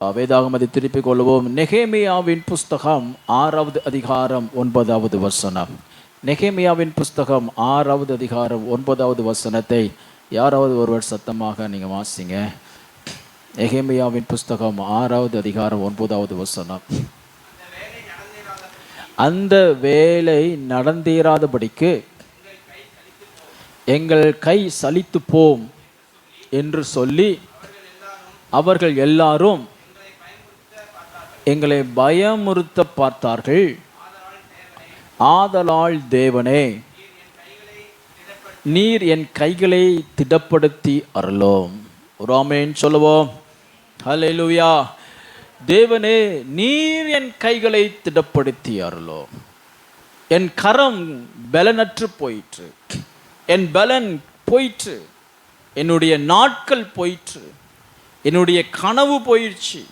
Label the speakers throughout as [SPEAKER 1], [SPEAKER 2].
[SPEAKER 1] வேதாகமத்தை திருப்பிக் கொள்வோம். நெகேமியாவின் புஸ்தகம் 6வது அதிகாரம் 9வது வசனம். நெகேமியாவின் புஸ்தகம் 6வது அதிகாரம் 9வது வசனத்தை யாராவது ஒருவர் சத்தமாக நீங்கள் வாசிங்க. நெகேமியாவின் புஸ்தகம் 6வது அதிகாரம் 9வது வசனம். அந்த வேலை நடந்தேறாதபடிக்கு எங்கள் கை சலித்து போம் என்று சொல்லி அவர்கள் எல்லாரும் எங்களை பயமுறுத்த பார்த்தார்கள். ஆதலால் தேவனே, நீர் என் கைகளை திடப்படுத்தி அருளோம். ஒரு ஆமென் சொல்லுவோம். ஹல்லேலூயா. தேவனே, நீர் என் கைகளை திடப்படுத்தி அருளோம். என் கரம் பலனற்று போயிற்று, என் பலன் போயிற்று, என்னுடைய நாட்கள் போயிற்று, என்னுடைய கனவு போயிடுச்சு,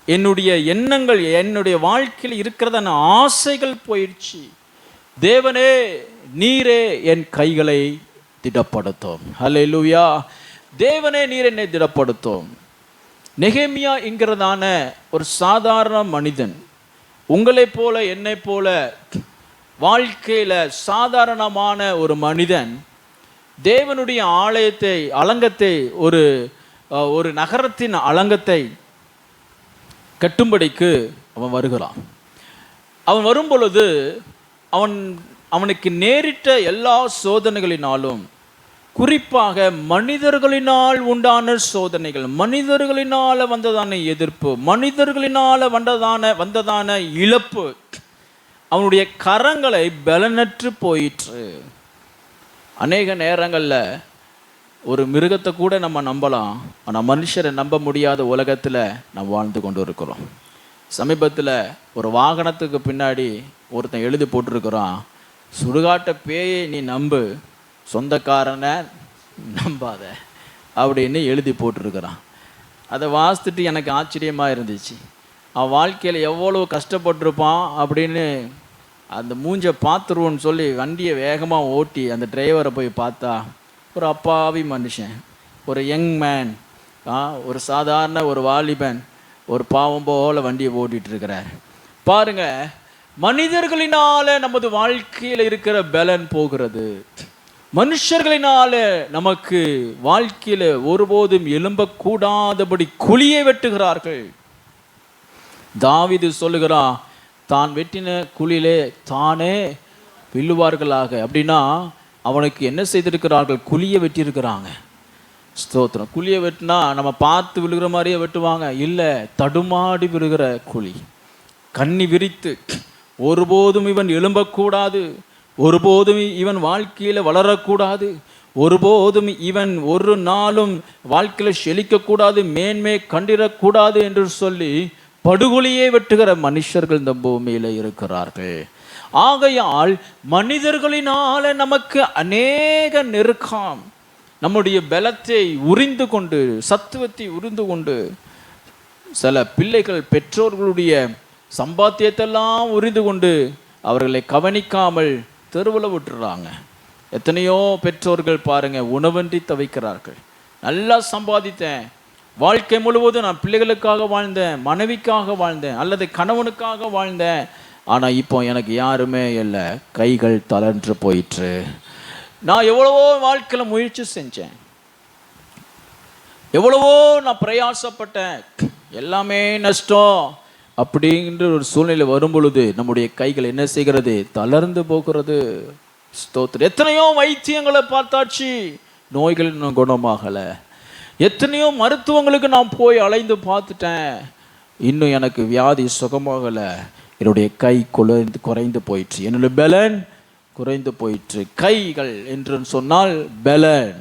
[SPEAKER 1] என்னுடைய எண்ணங்கள், என்னுடைய வாழ்க்கையில் இருக்கிறதான ஆசைகள் போயிடுச்சு. தேவனே, நீரே என் கைகளை திடப்படுத்தும். ஹல்லேலூயா. தேவனே, நீர் என்னை திடப்படுத்தும். நெகேமியா என்கிறதான ஒரு சாதாரண மனிதன், உங்களை போல என்னை போல வாழ்க்கையில் சாதாரணமான ஒரு மனிதன், தேவனுடைய ஆலயத்தை அலங்கத்தை ஒரு நகரத்தின் அலங்கத்தை கட்டும்படிக்கு அவன் வருகிறான். அவன் வரும்பொழுது அவனுக்கு நேரிட்ட எல்லா சோதனைகளினாலும், குறிப்பாக மனிதர்களினால் உண்டான சோதனைகள், மனிதர்களினால் வந்ததான எதிர்ப்பு, மனிதர்களினால் வந்ததான இழப்பு அவனுடைய கரங்களை பலனற்று போயிற்று. அநேக நேரங்களில் ஒரு மிருகத்தை கூட நம்ம நம்பலாம், ஆனால் மனுஷரை நம்ப முடியாத உலகத்தில் நம்ம வாழ்ந்து கொண்டு இருக்கிறோம். சமீபத்தில் ஒரு வாகனத்துக்கு பின்னாடி ஒருத்தன் எழுதி போட்டிருக்கிறான், சுடுகாட்ட பேயை நீ நம்பு, சொந்தக்காரனை நம்பாத அப்படின்னு எழுதி போட்டிருக்கிறான். அதை வாசித்துட்டு எனக்கு ஆச்சரியமாக இருந்துச்சு. அவன் வாழ்க்கையில் எவ்வளோ கஷ்டப்பட்டிருப்பான் அப்படின்னு அந்த மூஞ்சை பார்த்துருவோன்னு சொல்லி வண்டியை வேகமாக ஓட்டி அந்த டிரைவரை போய் பார்த்தா ஒரு அப்பாவி மனுஷன், ஒரு யங் மேன், ஒரு சாதாரண ஒரு வாலிபன், ஒரு பாவம் போல வண்டியை ஓட்டிகிட்டு இருக்கிறார். பாருங்க, மனிதர்களினால நமது வாழ்க்கையில் இருக்கிற பலன் போகிறது. மனுஷர்களினால நமக்கு வாழ்க்கையில் ஒருபோதும் எழும்பக்கூடாதபடி குழியை வெட்டுகிறார்கள். தாவீது சொல்லுகிறான், தான் வெட்டின குழியிலே தானே விழுவார்களாக. அப்படின்னா அவனுக்கு என்ன செய்திருக்கிறார்கள்? குழியை வெட்டியிருக்கிறாங்க. ஸ்தோத்திரம். குழியை வெட்டினா நம்ம பார்த்து விழுகிற மாதிரியே வெட்டுவாங்க? இல்லை, தடுமாடி விழுகிற குழி. கண்ணி விரித்து ஒருபோதும் இவன் எழும்பக்கூடாது, ஒருபோதும் இவன் வாழ்க்கையில் வளரக்கூடாது, ஒருபோதும் இவன் ஒரு நாளும் வாழ்க்கையில் செழிக்கக்கூடாது, மேன்மை கண்டிடக்கூடாது என்று சொல்லி படுகொலியை வெட்டுகிற மனுஷர்கள் இந்த பூமியில் இருக்கிறார்கள். ஆகையால் மனிதர்களினால நமக்கு அநேக நெருக்கம், நம்முடைய பலத்தை உரிந்து கொண்டு, சத்துவத்தை உரிந்து கொண்டு, சில பிள்ளைகள் பெற்றோர்களுடைய சம்பாத்தியத்தெல்லாம் உரிந்து கொண்டு அவர்களை கவனிக்காமல் தெருவில் விட்டுறாங்க. எத்தனையோ பெற்றோர்கள் பாருங்க, உணவன்றி தவிக்கிறார்கள். நல்லா சம்பாதித்தேன், வாழ்க்கை முழுவதும் நான் பிள்ளைகளுக்காக வாழ்ந்தேன், மனைவிக்காக வாழ்ந்தேன், அல்லது கணவனுக்காக வாழ்ந்தேன், ஆனால் இப்போ எனக்கு யாருமே இல்லை, கைகள் தளர்ந்து போயிற்று. நான் எவ்வளவோ வாழ்க்கையில் முயற்சி செஞ்சேன், எவ்வளவோ நான் பிரயாசப்பட்டேன், எல்லாமே நஷ்டம் அப்படின்ற ஒரு சூழ்நிலை வரும் பொழுது நம்முடைய கைகள் என்ன செய்கிறது? தளர்ந்து போகிறது. ஸ்தோத்திரம். எத்தனையோ வைத்தியங்களை பார்த்தாச்சு, நோய்கள் இன்னும் குணமாகலை. எத்தனையோ மருத்துவங்களுக்கு நான் போய் அலைந்து பார்த்துட்டேன், இன்னும் எனக்கு வியாதி சுகமாகலை. என்னுடைய கை குறைந்து போயிற்று, என்னுடைய பலன் குறைந்து போயிற்று. கைகள் என்று சொன்னால் பலன்.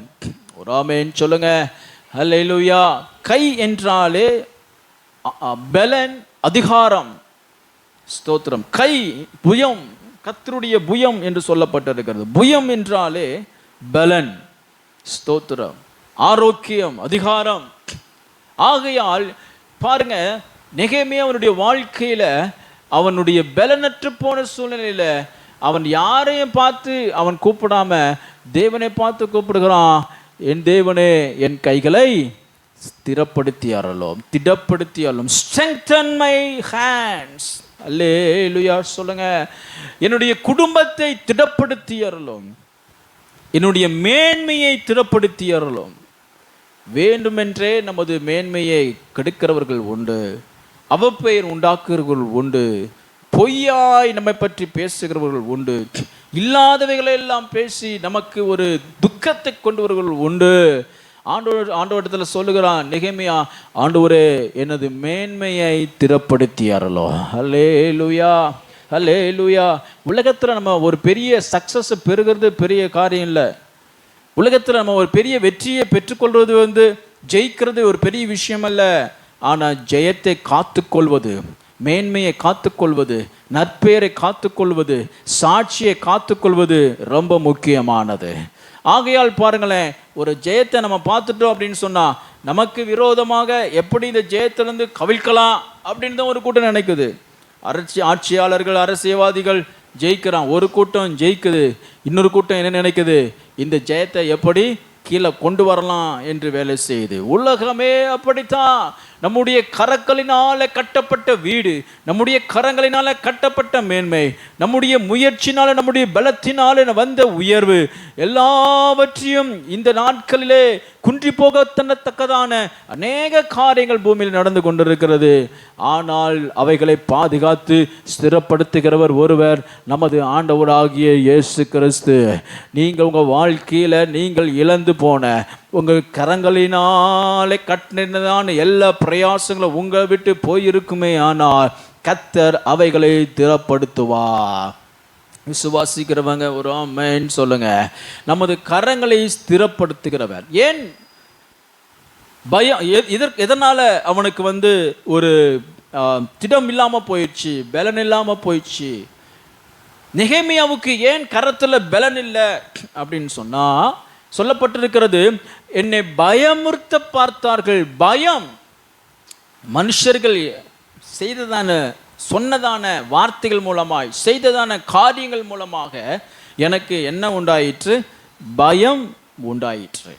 [SPEAKER 1] ஒரு ஆமென் சொல்லுங்க. ஹல்லேலூயா. கை என்றாலே பலன், அதிகாரம். ஸ்தோத்திரம். கை புயம், கர்த்தருடைய புயம் என்று சொல்லப்பட்டிருக்கிறது. புயம் என்றாலே பலன், ஸ்தோத்திரம், ஆரோக்கியம், அதிகாரம். ஆகையால் பாருங்க, நெகேமியா அவனுடைய வாழ்க்கையில அவனுடைய பலனற்று போன சூழ்நிலையில அவன் யாரையும் பார்த்து அவன் கூப்பிடாம தேவனை பார்த்து கூப்பிடுகிறான். என் தேவனே, என் கைகளை ஸ்திரப்படுத்தியாரலும் திடப்படுத்தியாலும் strengthen my hands. அல்லேலூயா சொல்லுங்க. என்னுடைய குடும்பத்தை திடப்படுத்தியாரலும், என்னுடைய மேன்மையை திடப்படுத்தியாரலும். வேண்டுமென்றே நமது மேன்மையை கெடுக்கிறவர்கள் உண்டு, அவப்பெயர் உண்டாக்குறவர்கள் உண்டு, பொய்யாய் நம்மை பற்றி பேசுகிறவர்கள் உண்டு, இல்லாதவைகளை எல்லாம் பேசி நமக்கு ஒரு துக்கத்தை கொண்டவர்கள் உண்டு. ஆண்டவரிடத்தில் சொல்லுகிறான் நெகேமியா, ஆண்டவரே எனது மேன்மையை திடப்படுத்தியாரலோ. அல்லேலூயா, அல்லேலூயா. உலகத்தில் நம்ம ஒரு பெரிய சக்ஸஸ் பெறுகிறது பெரிய காரியம் இல்லை. உலகத்தில் நம்ம ஒரு பெரிய வெற்றியை பெற்றுக்கொள்வது ஜெயிக்கிறது ஒரு பெரிய விஷயம் அல்ல. ஆனால் ஜெயத்தை காத்துக்கொள்வது, மேன்மையை காத்துக்கொள்வது, நற்பெயரை காத்துக்கொள்வது, சாட்சியை காத்துக்கொள்வது ரொம்ப முக்கியமானது. ஆகையால் பாருங்களேன், ஒரு ஜெயத்தை நம்ம பார்த்துட்டோம் அப்படின்னு சொன்னால் நமக்கு விரோதமாக எப்படி இந்த ஜெயத்திலிருந்து கவிழ்க்கலாம் அப்படின்னு தான் ஒரு கூட்டம் நினைக்குது. ஆட்சியாளர்கள், அரசியல்வாதிகள் ஜெயிக்கிறான், ஒரு கூட்டம் ஜெயிக்குது, இன்னொரு கூட்டம் என்ன நினைக்குது, இந்த ஜெயத்தை எப்படி கீழே கொண்டு வரலாம் என்று வேலை செய்யுது. உலகமே அப்படித்தான். நம்முடைய கரங்களினால கட்டப்பட்ட வீடு, நம்முடைய கரங்களினால கட்டப்பட்ட மேன்மை, நம்முடைய முயற்சினால நம்முடைய பலத்தினால வந்த உயர்வு எல்லாவற்றையும் இந்த நாட்களிலே குன்றி போகத்தக்கதான அநேக காரியங்கள் பூமியில் நடந்து கொண்டிருக்கிறது. ஆனால் அவைகளை பாதுகாத்து ஸ்திரப்படுத்துகிறவர் ஒருவர், நமது ஆண்டவராகிய இயேசு கிறிஸ்து. நீங்கள் உங்கள் வாழ்க்கையில் நீங்கள் இழந்து போன உங்கள் கரங்களினாலே கட்டினதான எல்லா பிரயாசங்களும் உங்களை விட்டு போயிருக்குமே, ஆனால் கர்த்தர் அவைகளை திடப்படுத்துவார். விசுவாசிக்கிறவங்க ஒரு ஆமென் சொல்லுங்க. நமது கரங்களை ஸ்திரப்படுத்துகிறவர். ஏன் பயம்? எதனால அவனுக்கு ஒரு திடம் இல்லாம போயிடுச்சு, பலன் இல்லாம போயிடுச்சு? நெகேமியாவுக்கு ஏன் கரத்துல பலன் இல்லை அப்படின்னு சொன்னா சொல்லப்பட்டிருக்கிறது, என்னை பயமுறுத்த பார்த்தார்கள். பயம் மனுஷர்கள் செய்ததான சொன்னதான வார்த்தைகள் மூலமாய், செய்ததான காரியங்கள் மூலமாக எனக்கு என்ன உண்டாயிற்று? பயம் உண்டாயிற்று.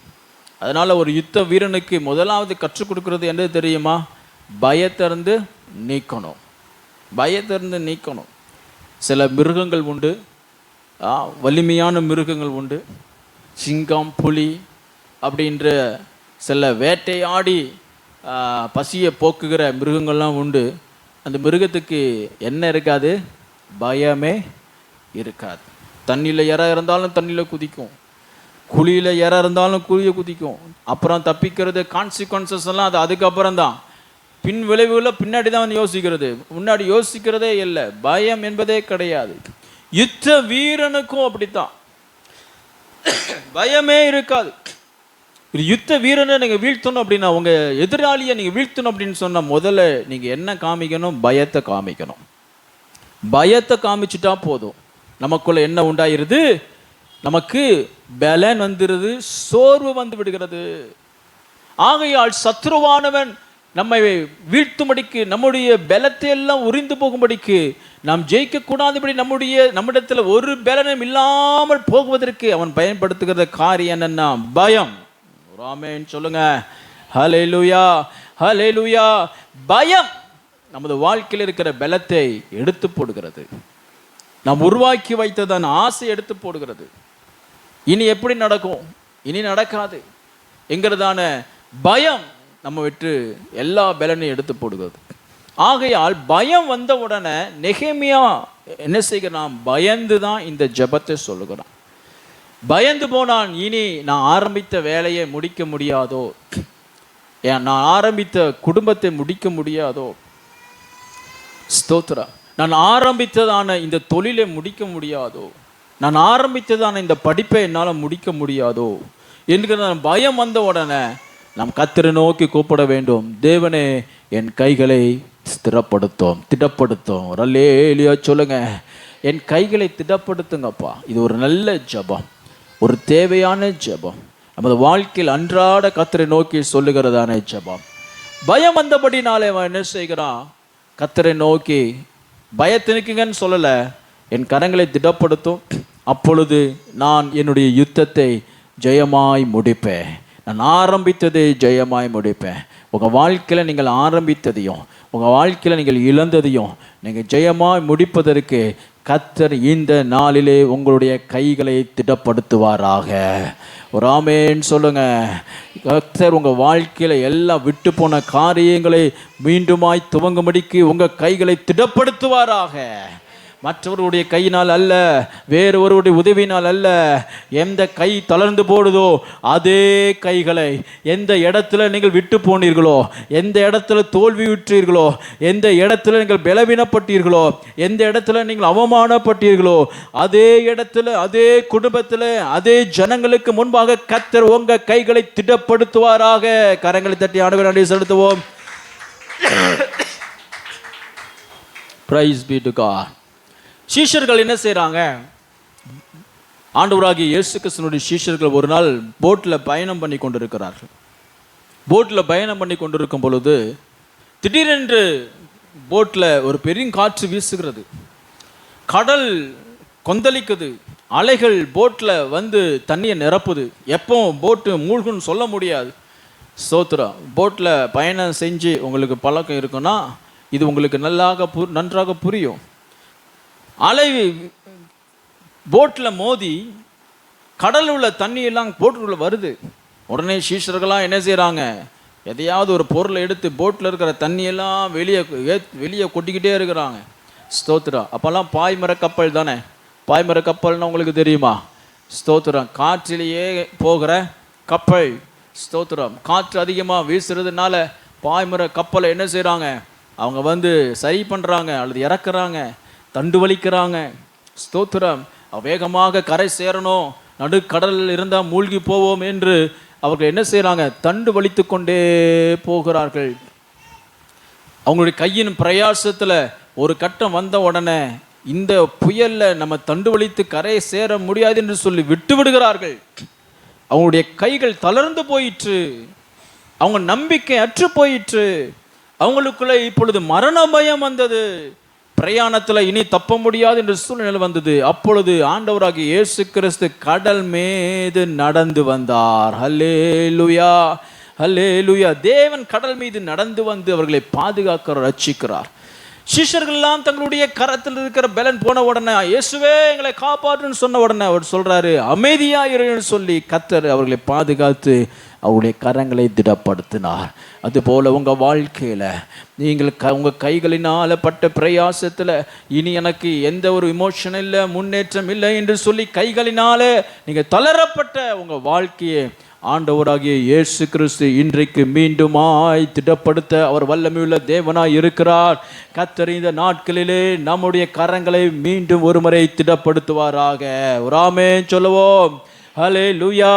[SPEAKER 1] அதனால ஒரு யுத்த வீரனுக்கு முதலாவது கற்றுக் கொடுக்கிறது என்ன தெரியுமா? பயத்திலிருந்து நீக்கணும், பயத்திலிருந்து நீக்கணும். சில மிருகங்கள் உண்டு, வலிமையான மிருகங்கள் உண்டு, சிங்கம், புலி அப்படின்ற சில வேட்டையாடி பசியை போக்குகிற மிருகங்கள்லாம் உண்டு. அந்த மிருகத்துக்கு என்ன இருக்காது? பயமே இருக்காது. தண்ணியில் இற இருந்தாலும் தண்ணியில் குதிக்கும், குழியில் இற இருந்தாலும் குழியை குதிக்கும். அப்புறம் தப்பிக்கிறது கான்சிக்வன்சஸ் எல்லாம் அது அதுக்கப்புறம் தான், பின் விளைவுகளை பின்னாடி தான் யோசிக்கிறது, முன்னாடி யோசிக்கிறதே இல்லை. பயம் என்பதே கிடையாது. யுத்த வீரனுக்கும் அப்படித்தான், பயமே இருக்காது. ஒரு யுத்த வீரனை நீங்கள் வீழ்த்தணும் அப்படின்னா, உங்கள் எதிராளியை நீங்கள் வீழ்த்தணும் அப்படின்னு சொன்னால் முதல்ல நீங்கள் என்ன காமிக்கணும்? பயத்தை காமிக்கணும். பயத்தை காமிச்சிட்டா போதும், நமக்குள்ள என்ன உண்டாயிருது? நமக்கு பலன் வந்துடுது, சோர்வு வந்து விடுகிறது. ஆகையால் சத்ருவானவன் நம்மை வீழ்த்தும்படிக்கு, நம்முடைய பலத்தை எல்லாம் உறிந்து போகும்படிக்கு, நாம் ஜெயிக்கக்கூடாதபடி நம்மிடத்தில் ஒரு பலனும் இல்லாமல் போகுவதற்கு அவன் பயன்படுத்துகிற காரியம் என்னன்னா பயம். ஆமென் சொல்லுங்க. ஹல்லேலூயா, ஹல்லேலூயா. பயம் நமது வாழ்க்கையில் இருக்கிற பலத்தை எடுத்து போடுகிறது, நாம் உருவாக்கி வைத்ததான ஆசை எடுத்து போடுகிறது. இனி எப்படி நடக்கும், இனி நடக்காது என்கிறதான பயம் நம்ம விட்டு எல்லா பலனையும் எடுத்து போடுகிறது. ஆகையால் பயம் வந்த உடனே நெகேமியா என்ன செய்கிறான்? பயந்து தான் இந்த ஜெபத்தை சொல்லுகிறான். பயந்து போனான். இனி நான் ஆரம்பித்த வேலையை முடிக்க முடியாதோ, நான் ஆரம்பித்த குடும்பத்தை முடிக்க முடியாதோ, ஸ்தோத்திரா, நான் ஆரம்பித்ததான இந்த தொழிலை முடிக்க முடியாதோ, நான் ஆரம்பித்ததான இந்த படிப்பை என்னால் முடிக்க முடியாதோ என்கிற பயம் வந்த உடனே நாம் கர்த்தரை நோக்கி கூப்பிட வேண்டும். தேவனே, என் கைகளை ஸ்திரப்படுத்தும், திடப்படுத்தும். அல்லேலூயா சொல்லுங்க. என் கைகளை திடப்படுத்துங்கப்பா. இது ஒரு நல்ல ஜெபம், ஒரு தேவையான ஜெபம், நமது வாழ்க்கையில் அன்றாட கர்த்தரை நோக்கி சொல்லுகிறதான ஜெபம். பயம் வந்தபடினாலே அவன் என்ன செய்கிறான்? கர்த்தரை நோக்கி பயத்தினுக்குங்கன்னு சொல்லலை, என் கரங்களை திடப்படுத்தும், அப்பொழுது நான் என்னுடைய யுத்தத்தை ஜெயமாய் முடிப்பேன், நான் ஆரம்பித்ததை ஜெயமாய் முடிப்பேன். உங்கள் வாழ்க்கையில் நீங்கள் ஆரம்பித்ததையும் உங்கள் வாழ்க்கையில் நீங்கள் இழந்ததையும் நீங்கள் ஜெயமாய் முடிப்பதற்கு கர்த்தர் இந்த நாளிலே உங்களுடைய கைகளை திடப்படுத்துவாராக. ஒரு ஆமேன்னு சொல்லுங்க. கர்த்தர் உங்கள் வாழ்க்கையில் எல்லாம் விட்டு போன காரியங்களை மீண்டுமாய் துவங்கும்படிக்கு உங்கள் கைகளை திடப்படுத்துவாராக. மற்றவர்களுடைய கையினால் அல்ல, வேறு ஒருவருடைய உதவியினால் அல்ல. எந்த கை தளர்ந்து போடுதோ அதே கைகளை, எந்த இடத்துல நீங்கள் விட்டு போனீர்களோ, எந்த இடத்துல தோல்வியுற்றீர்களோ, எந்த இடத்துல நீங்கள் பலவீனப்பட்டீர்களோ, எந்த இடத்துல நீங்கள் அவமானப்பட்டீர்களோ, அதே இடத்துல, அதே குடும்பத்தில், அதே ஜனங்களுக்கு முன்பாக கர்த்தர் உங்கள் கைகளை திடப்படுத்துவாராக. கரங்களை தட்டி ஆண்டவரை நன்றி செலுத்துவோம். Praise be to God. சீஷர்கள் என்ன செய்கிறாங்க? ஆண்டவராகிய இயேசு கிறிஸ்துவினுடைய சீஷர்கள் ஒரு நாள் போட்டில் பயணம் பண்ணி கொண்டிருக்கிறார்கள். போட்டில் பயணம் பண்ணி கொண்டிருக்கும் பொழுது திடீரென்று போட்டில் ஒரு பெரிய காற்று வீசுகிறது, கடல் கொந்தளிக்குது, அலைகள் போட்டில் வந்து தண்ணியை நிரப்புது. எப்போ போட்டு மூழ்குன்னு சொல்ல முடியாது. ஸ்தோத்திரம். போட்டில் பயணம் செஞ்சு உங்களுக்கு பழக்கம் இருக்குன்னா இது உங்களுக்கு நன்றாக புரியும். அலை போட்டில் மோதி கடலில் உள்ள தண்ணியெல்லாம் போட்டுக்குள்ளே வருது. உடனே சீஷர்களாக என்ன செய்கிறாங்க? எதையாவது ஒரு பொருளை எடுத்து போட்டில் இருக்கிற தண்ணியெல்லாம் வெளியே கொட்டிக்கிட்டே இருக்கிறாங்க. ஸ்தோத்திரம். அப்போல்லாம் பாய்மர கப்பல் தானே. பாய்மர கப்பல்னா உங்களுக்கு தெரியுமா? ஸ்தோத்திரம். காற்றிலேயே போகிற கப்பல். ஸ்தோத்திரம். காற்று அதிகமாக வீசுறதுனால பாய்மர கப்பலை என்ன செய்கிறாங்க? அவங்க வந்து சரி பண்ணுறாங்க அல்லது இறக்குறாங்க, தண்டு வலிக்கிறாங்க. ஸ்தோத்திரம். வேகமாக கரை சேரணும், நடுக்கடலில் இருந்தால் மூழ்கி போவோம் என்று அவர்கள் என்ன செய்கிறாங்க? தண்டு வலித்து கொண்டே போகிறார்கள். அவங்களுடைய கையின் பிரயாசத்தில் ஒரு கட்டம் வந்த உடனே இந்த புயலில் நம்ம தண்டு வலித்து கரை சேர முடியாது என்று சொல்லி விட்டு விடுகிறார்கள். அவங்களுடைய கைகள் தளர்ந்து போயிற்று, அவங்க நம்பிக்கை அற்று போயிற்று. அவங்களுக்குள்ள இப்பொழுது மரண பயம் வந்தது. பிரயாணத்தில் இனி தப்ப முடியாது என்று சூழ்நிலை வந்தது. அப்பொழுது ஆண்டவராகிய இயேசு கிறிஸ்து கடல் மீது நடந்து வந்தார். ஹல்லேலூயா, ஹல்லேலூயா. தேவன் கடல் மீது நடந்து வந்து அவர்களை பாதுகாக்கிறார், ரட்சிக்கிறார். சிஷ்யர்கள் எல்லாம் தங்களுடைய கரத்தில் இருக்கிற பலன் போன உடனே, இயேசுவே எங்களை காப்பாற்றுன்னு சொன்ன உடனே அவர் சொல்றாரு, அமைதியாயிருன்னு சொல்லி கர்த்தர் அவர்களை பாதுகாத்து அவருடைய கரங்களை திடப்படுத்தினார். அதுபோல் உங்கள் வாழ்க்கையில் நீங்கள் உங்கள் கைகளினால் பட்ட பிரயாசத்தில் இனி எனக்கு எந்த ஒரு இமோஷன் இல்லை, முன்னேற்றம் இல்லை என்று சொல்லி கைகளினால நீங்கள் தளரப்பட்ட உங்கள் வாழ்க்கையை ஆண்டவராகிய இயேசு கிறிஸ்து இன்றைக்கு மீண்டுமாய் திடப்படுத்த அவர் வல்லமையுள்ள தேவனாய் இருக்கிறார். கர்த்தர் இந்த நாட்களிலே நம்முடைய கரங்களை மீண்டும் ஒருமுறை திடப்படுத்துவாராக. ஒரு ஆமென் சொல்லுவோம். ஹல்லேலூயா,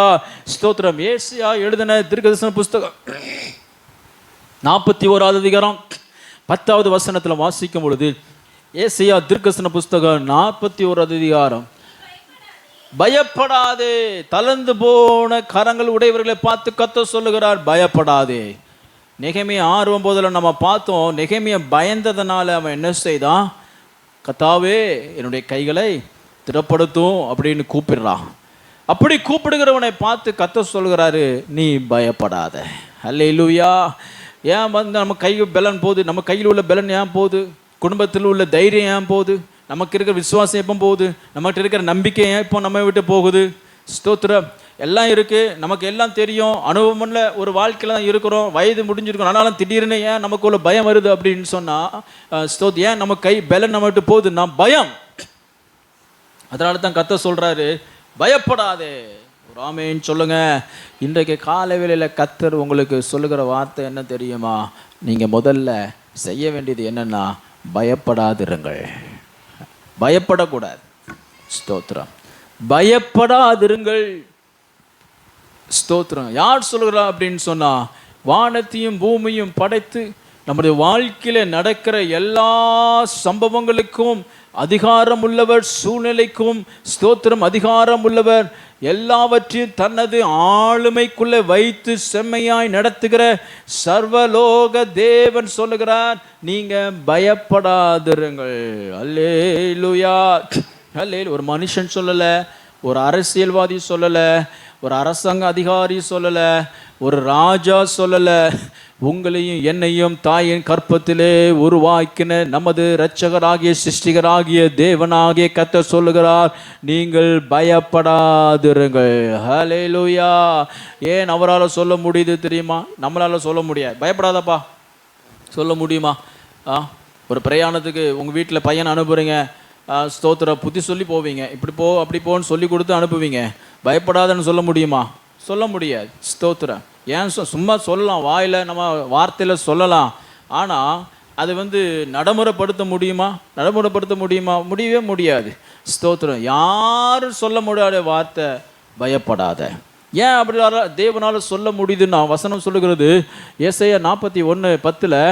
[SPEAKER 1] ஸ்தோத்திரம். ஏசாயா எழுதின தீர்க்கதரிசன புஸ்தகம் 41வது அதிகாரம் 10வது வசனத்தில் வாசிக்கும் பொழுது, ஏசாயா தீர்க்கதரிசன புஸ்தகம் 41வது அதிகாரம், பயப்படாதே. தளர்ந்து போன கரங்கள் உடையவர்களை பார்த்து கர்த்தர் சொல்லுகிறார், பயப்படாதே. நெகேமியா 6:9 நம்ம பார்த்தோம். நெகேமியா பயந்ததனால அவன் என்ன செய்தான்? கர்த்தாவே என்னுடைய கைகளை திடப்படுத்தும் அப்படின்னு கூப்பிடுறான். அப்படி கூப்பிடுகிறவனை பார்த்து கர்த்தர் சொல்கிறாரு, நீ பயப்படாத. ஹல்லேலூயா. ஏன் வந்து நம்ம கை பலன் போகுது? நம்ம கையில் உள்ள பலன் ஏன் போகுது? குடும்பத்தில் உள்ள தைரியம் ஏன் போகுது? நமக்கு இருக்கிற விசுவாசம் எப்போ போகுது? நம்மகிட்ட இருக்கிற நம்பிக்கை ஏன் இப்போ நம்ம விட்டு போகுது? ஸ்தோத்திரம். எல்லாம் இருக்குது, நமக்கு எல்லாம் தெரியும், அனுபவம்ல ஒரு வாழ்க்கையில் தான் இருக்கிறோம், வயது முடிஞ்சிருக்கோம். ஆனாலும் திடீர்னு ஏன் நமக்கு உள்ள பயம் வருது அப்படின்னு சொன்னால், ஏன் நம்ம கை பலன் நம்ம விட்டு போகுதுன்னா பயம். அதனால தான் கர்த்தர் சொல்கிறாரு, பயப்படாதே. ஒரு ஆமென் சொல்லுங்க. இன்றைக்கு காலை வேளையில் கர்த்தர் உங்களுக்கு சொல்லுகிற வார்த்தை என்ன தெரியுமா? நீங்கள் முதல்ல செய்ய வேண்டியது என்னன்னா, பயப்படாதிருங்கள். பயப்படக்கூடாது. ஸ்தோத்திரம். பயப்படாதிருங்கள். ஸ்தோத்திரம். யார் சொல்கிறா அப்படின்னு சொன்னா, வானத்தையும் பூமியும் படைத்து நம்முடைய வாழ்க்கையில் நடக்கிற எல்லா சம்பவங்களுக்கும் அதிகாரம் உள்ளவர், சூழ்நிலைக்கும் ஸ்தோத்திரம் அதிகாரம் உள்ளவர், எல்லாவற்றையும் தனது ஆளுமைக்குள்ளே வைத்து செம்மையாய் நடத்துகிற சர்வலோக தேவன் சொல்லுகிறார், நீங்க பயப்படாதிருங்கள். அல்லேலூயா, அல்லேலூயா. ஒரு மனுஷன் சொல்லலை, ஒரு அரசியல்வாதி சொல்லலை, ஒரு அரசாங்க அதிகாரி சொல்லலை, ஒரு ராஜா சொல்லலை, உங்களையும் என்னையும் தாயின் கற்பத்திலே உருவாக்கின நமது இரட்சகராகிய சிருஷ்டிகராகிய தேவனாகிய கர்த்தர் சொல்லுகிறார், நீங்கள் பயப்படாதிருங்கள். ஹல்லேலூயா. ஏன் அவரால் சொல்ல முடியுது தெரியுமா? நம்மளால் சொல்ல முடியாது. பயப்படாதப்பா சொல்ல முடியுமா? ஒரு பிரயாணத்துக்கு உங்கள் வீட்டில் பையனை அனுப்புகிறீங்க, ஸ்தோத்திர புத்தி சொல்லி போவீங்க, இப்படி போ அப்படி போன்னு சொல்லி கொடுத்து அனுப்புவீங்க. பயப்படாதன்னு சொல்ல முடியுமா? சொல்ல முடியாது. ஸ்தோத்திரம். ஏன் சும்மா சொல்லலாம், வாயில் நம்ம வார்த்தையில் சொல்லலாம், ஆனால் அது நடைமுறைப்படுத்த முடியுமா? நடைமுறைப்படுத்த முடியுமா? முடியவே முடியாது. ஸ்தோத்திரம். யாரும் சொல்ல முடியாத வார்த்தை பயப்படாத. ஏன் அப்படி தேவனால் சொல்ல முடியுதுன்னா வசனம் சொல்லுகிறது, ஏசாயா 41:10,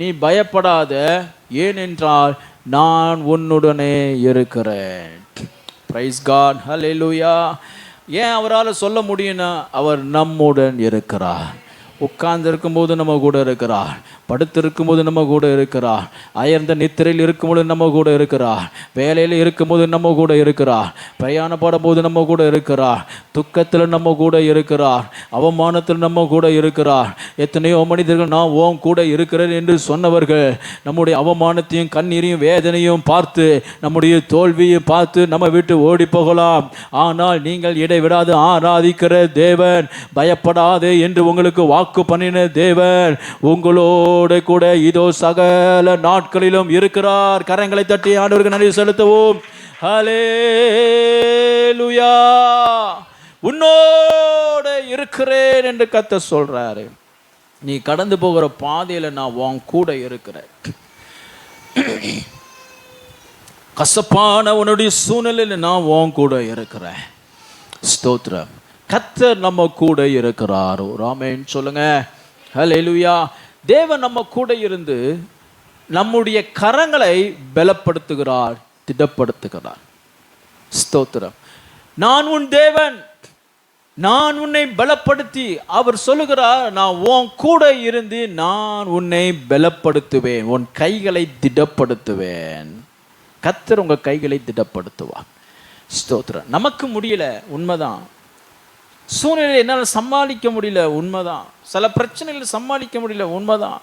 [SPEAKER 1] நீ பயப்படாத, ஏனென்றால் நான் உன்னுடனே இருக்கிறேன். Praise God. ஹல்லேலூயா. ஏன் அவரால் சொல்ல முடியும்னா அவர் நம்முடன் இருக்கிறார். உட்கார்ந்து இருக்கும்போது நம்ம கூட இருக்கிறார், படுத்து இருக்கும்போது நம்ம கூட இருக்கிறார், அயர்ந்த நித்திரையில் இருக்கும்போது நம்ம கூட இருக்கிறார், வேலையில் இருக்கும்போது நம்ம கூட இருக்கிறார், பிரயாணப்படும் போது நம்ம கூட இருக்கிறார், துக்கத்தில் நம்ம கூட இருக்கிறார், அவமானத்தில் நம்ம கூட இருக்கிறார். எத்தனையோ மனிதர்கள் நான் உன் கூட இருக்கிறேன் என்று சொன்னவர்கள் நம்முடைய அவமானத்தையும் கண்ணீரையும் வேதனையும் பார்த்து நம்முடைய தோல்வியை பார்த்து நம்ம விட்டு ஓடி போகலாம். ஆனால் நீங்கள் இடைவிடாது ஆராதிக்கிற தேவன், பயப்படாதே என்று உங்களுக்கு வாக்கு பண்ணின தேவன் உங்களோட கூட இதோ சகல நாட்களிலும் இருக்கிறார். கரங்களை தட்டி ஆண்டவருக்கு நன்றி செலுத்துவோம். ஹல்லேலூயா. உன்னோட இருக்கிறேன் என்று கர்த்தர் சொல்றாரு. நீ கடந்து போகிற பாதையில நான் உன் கூட இருக்கிறேன். கசப்பான உன்னுடைய சூழ்நிலையில் நான் உன் கூட இருக்கிறேன். ஸ்தோத்திரம். கர்த்தர் நம்ம கூட இருக்கிறார். ஆமென் சொல்லுங்க. ஹல்லேலூயா. தேவன் நம்ம கூட இருந்து நம்முடைய கரங்களை பலப்படுத்துகிறார், திடப்படுத்துகிறார். ஸ்தோத்திரம். நான் உன் தேவன், நான் உன்னை பலப்படுத்தி, அவர் சொல்லுகிறார், நான் உன் கூட இருந்து நான் உன்னை பலப்படுத்துவேன், உன் கைகளை திடப்படுத்துவேன். கர்த்தர் உங்க கைகளை திடப்படுத்துவார். ஸ்தோத்திரம். நமக்கு முடியல, உண்மைதான். சூழ்நிலை என்னால் சமாளிக்க முடியல, உண்மைதான். சில பிரச்சனைகளை சமாளிக்க முடியல, உண்மைதான்.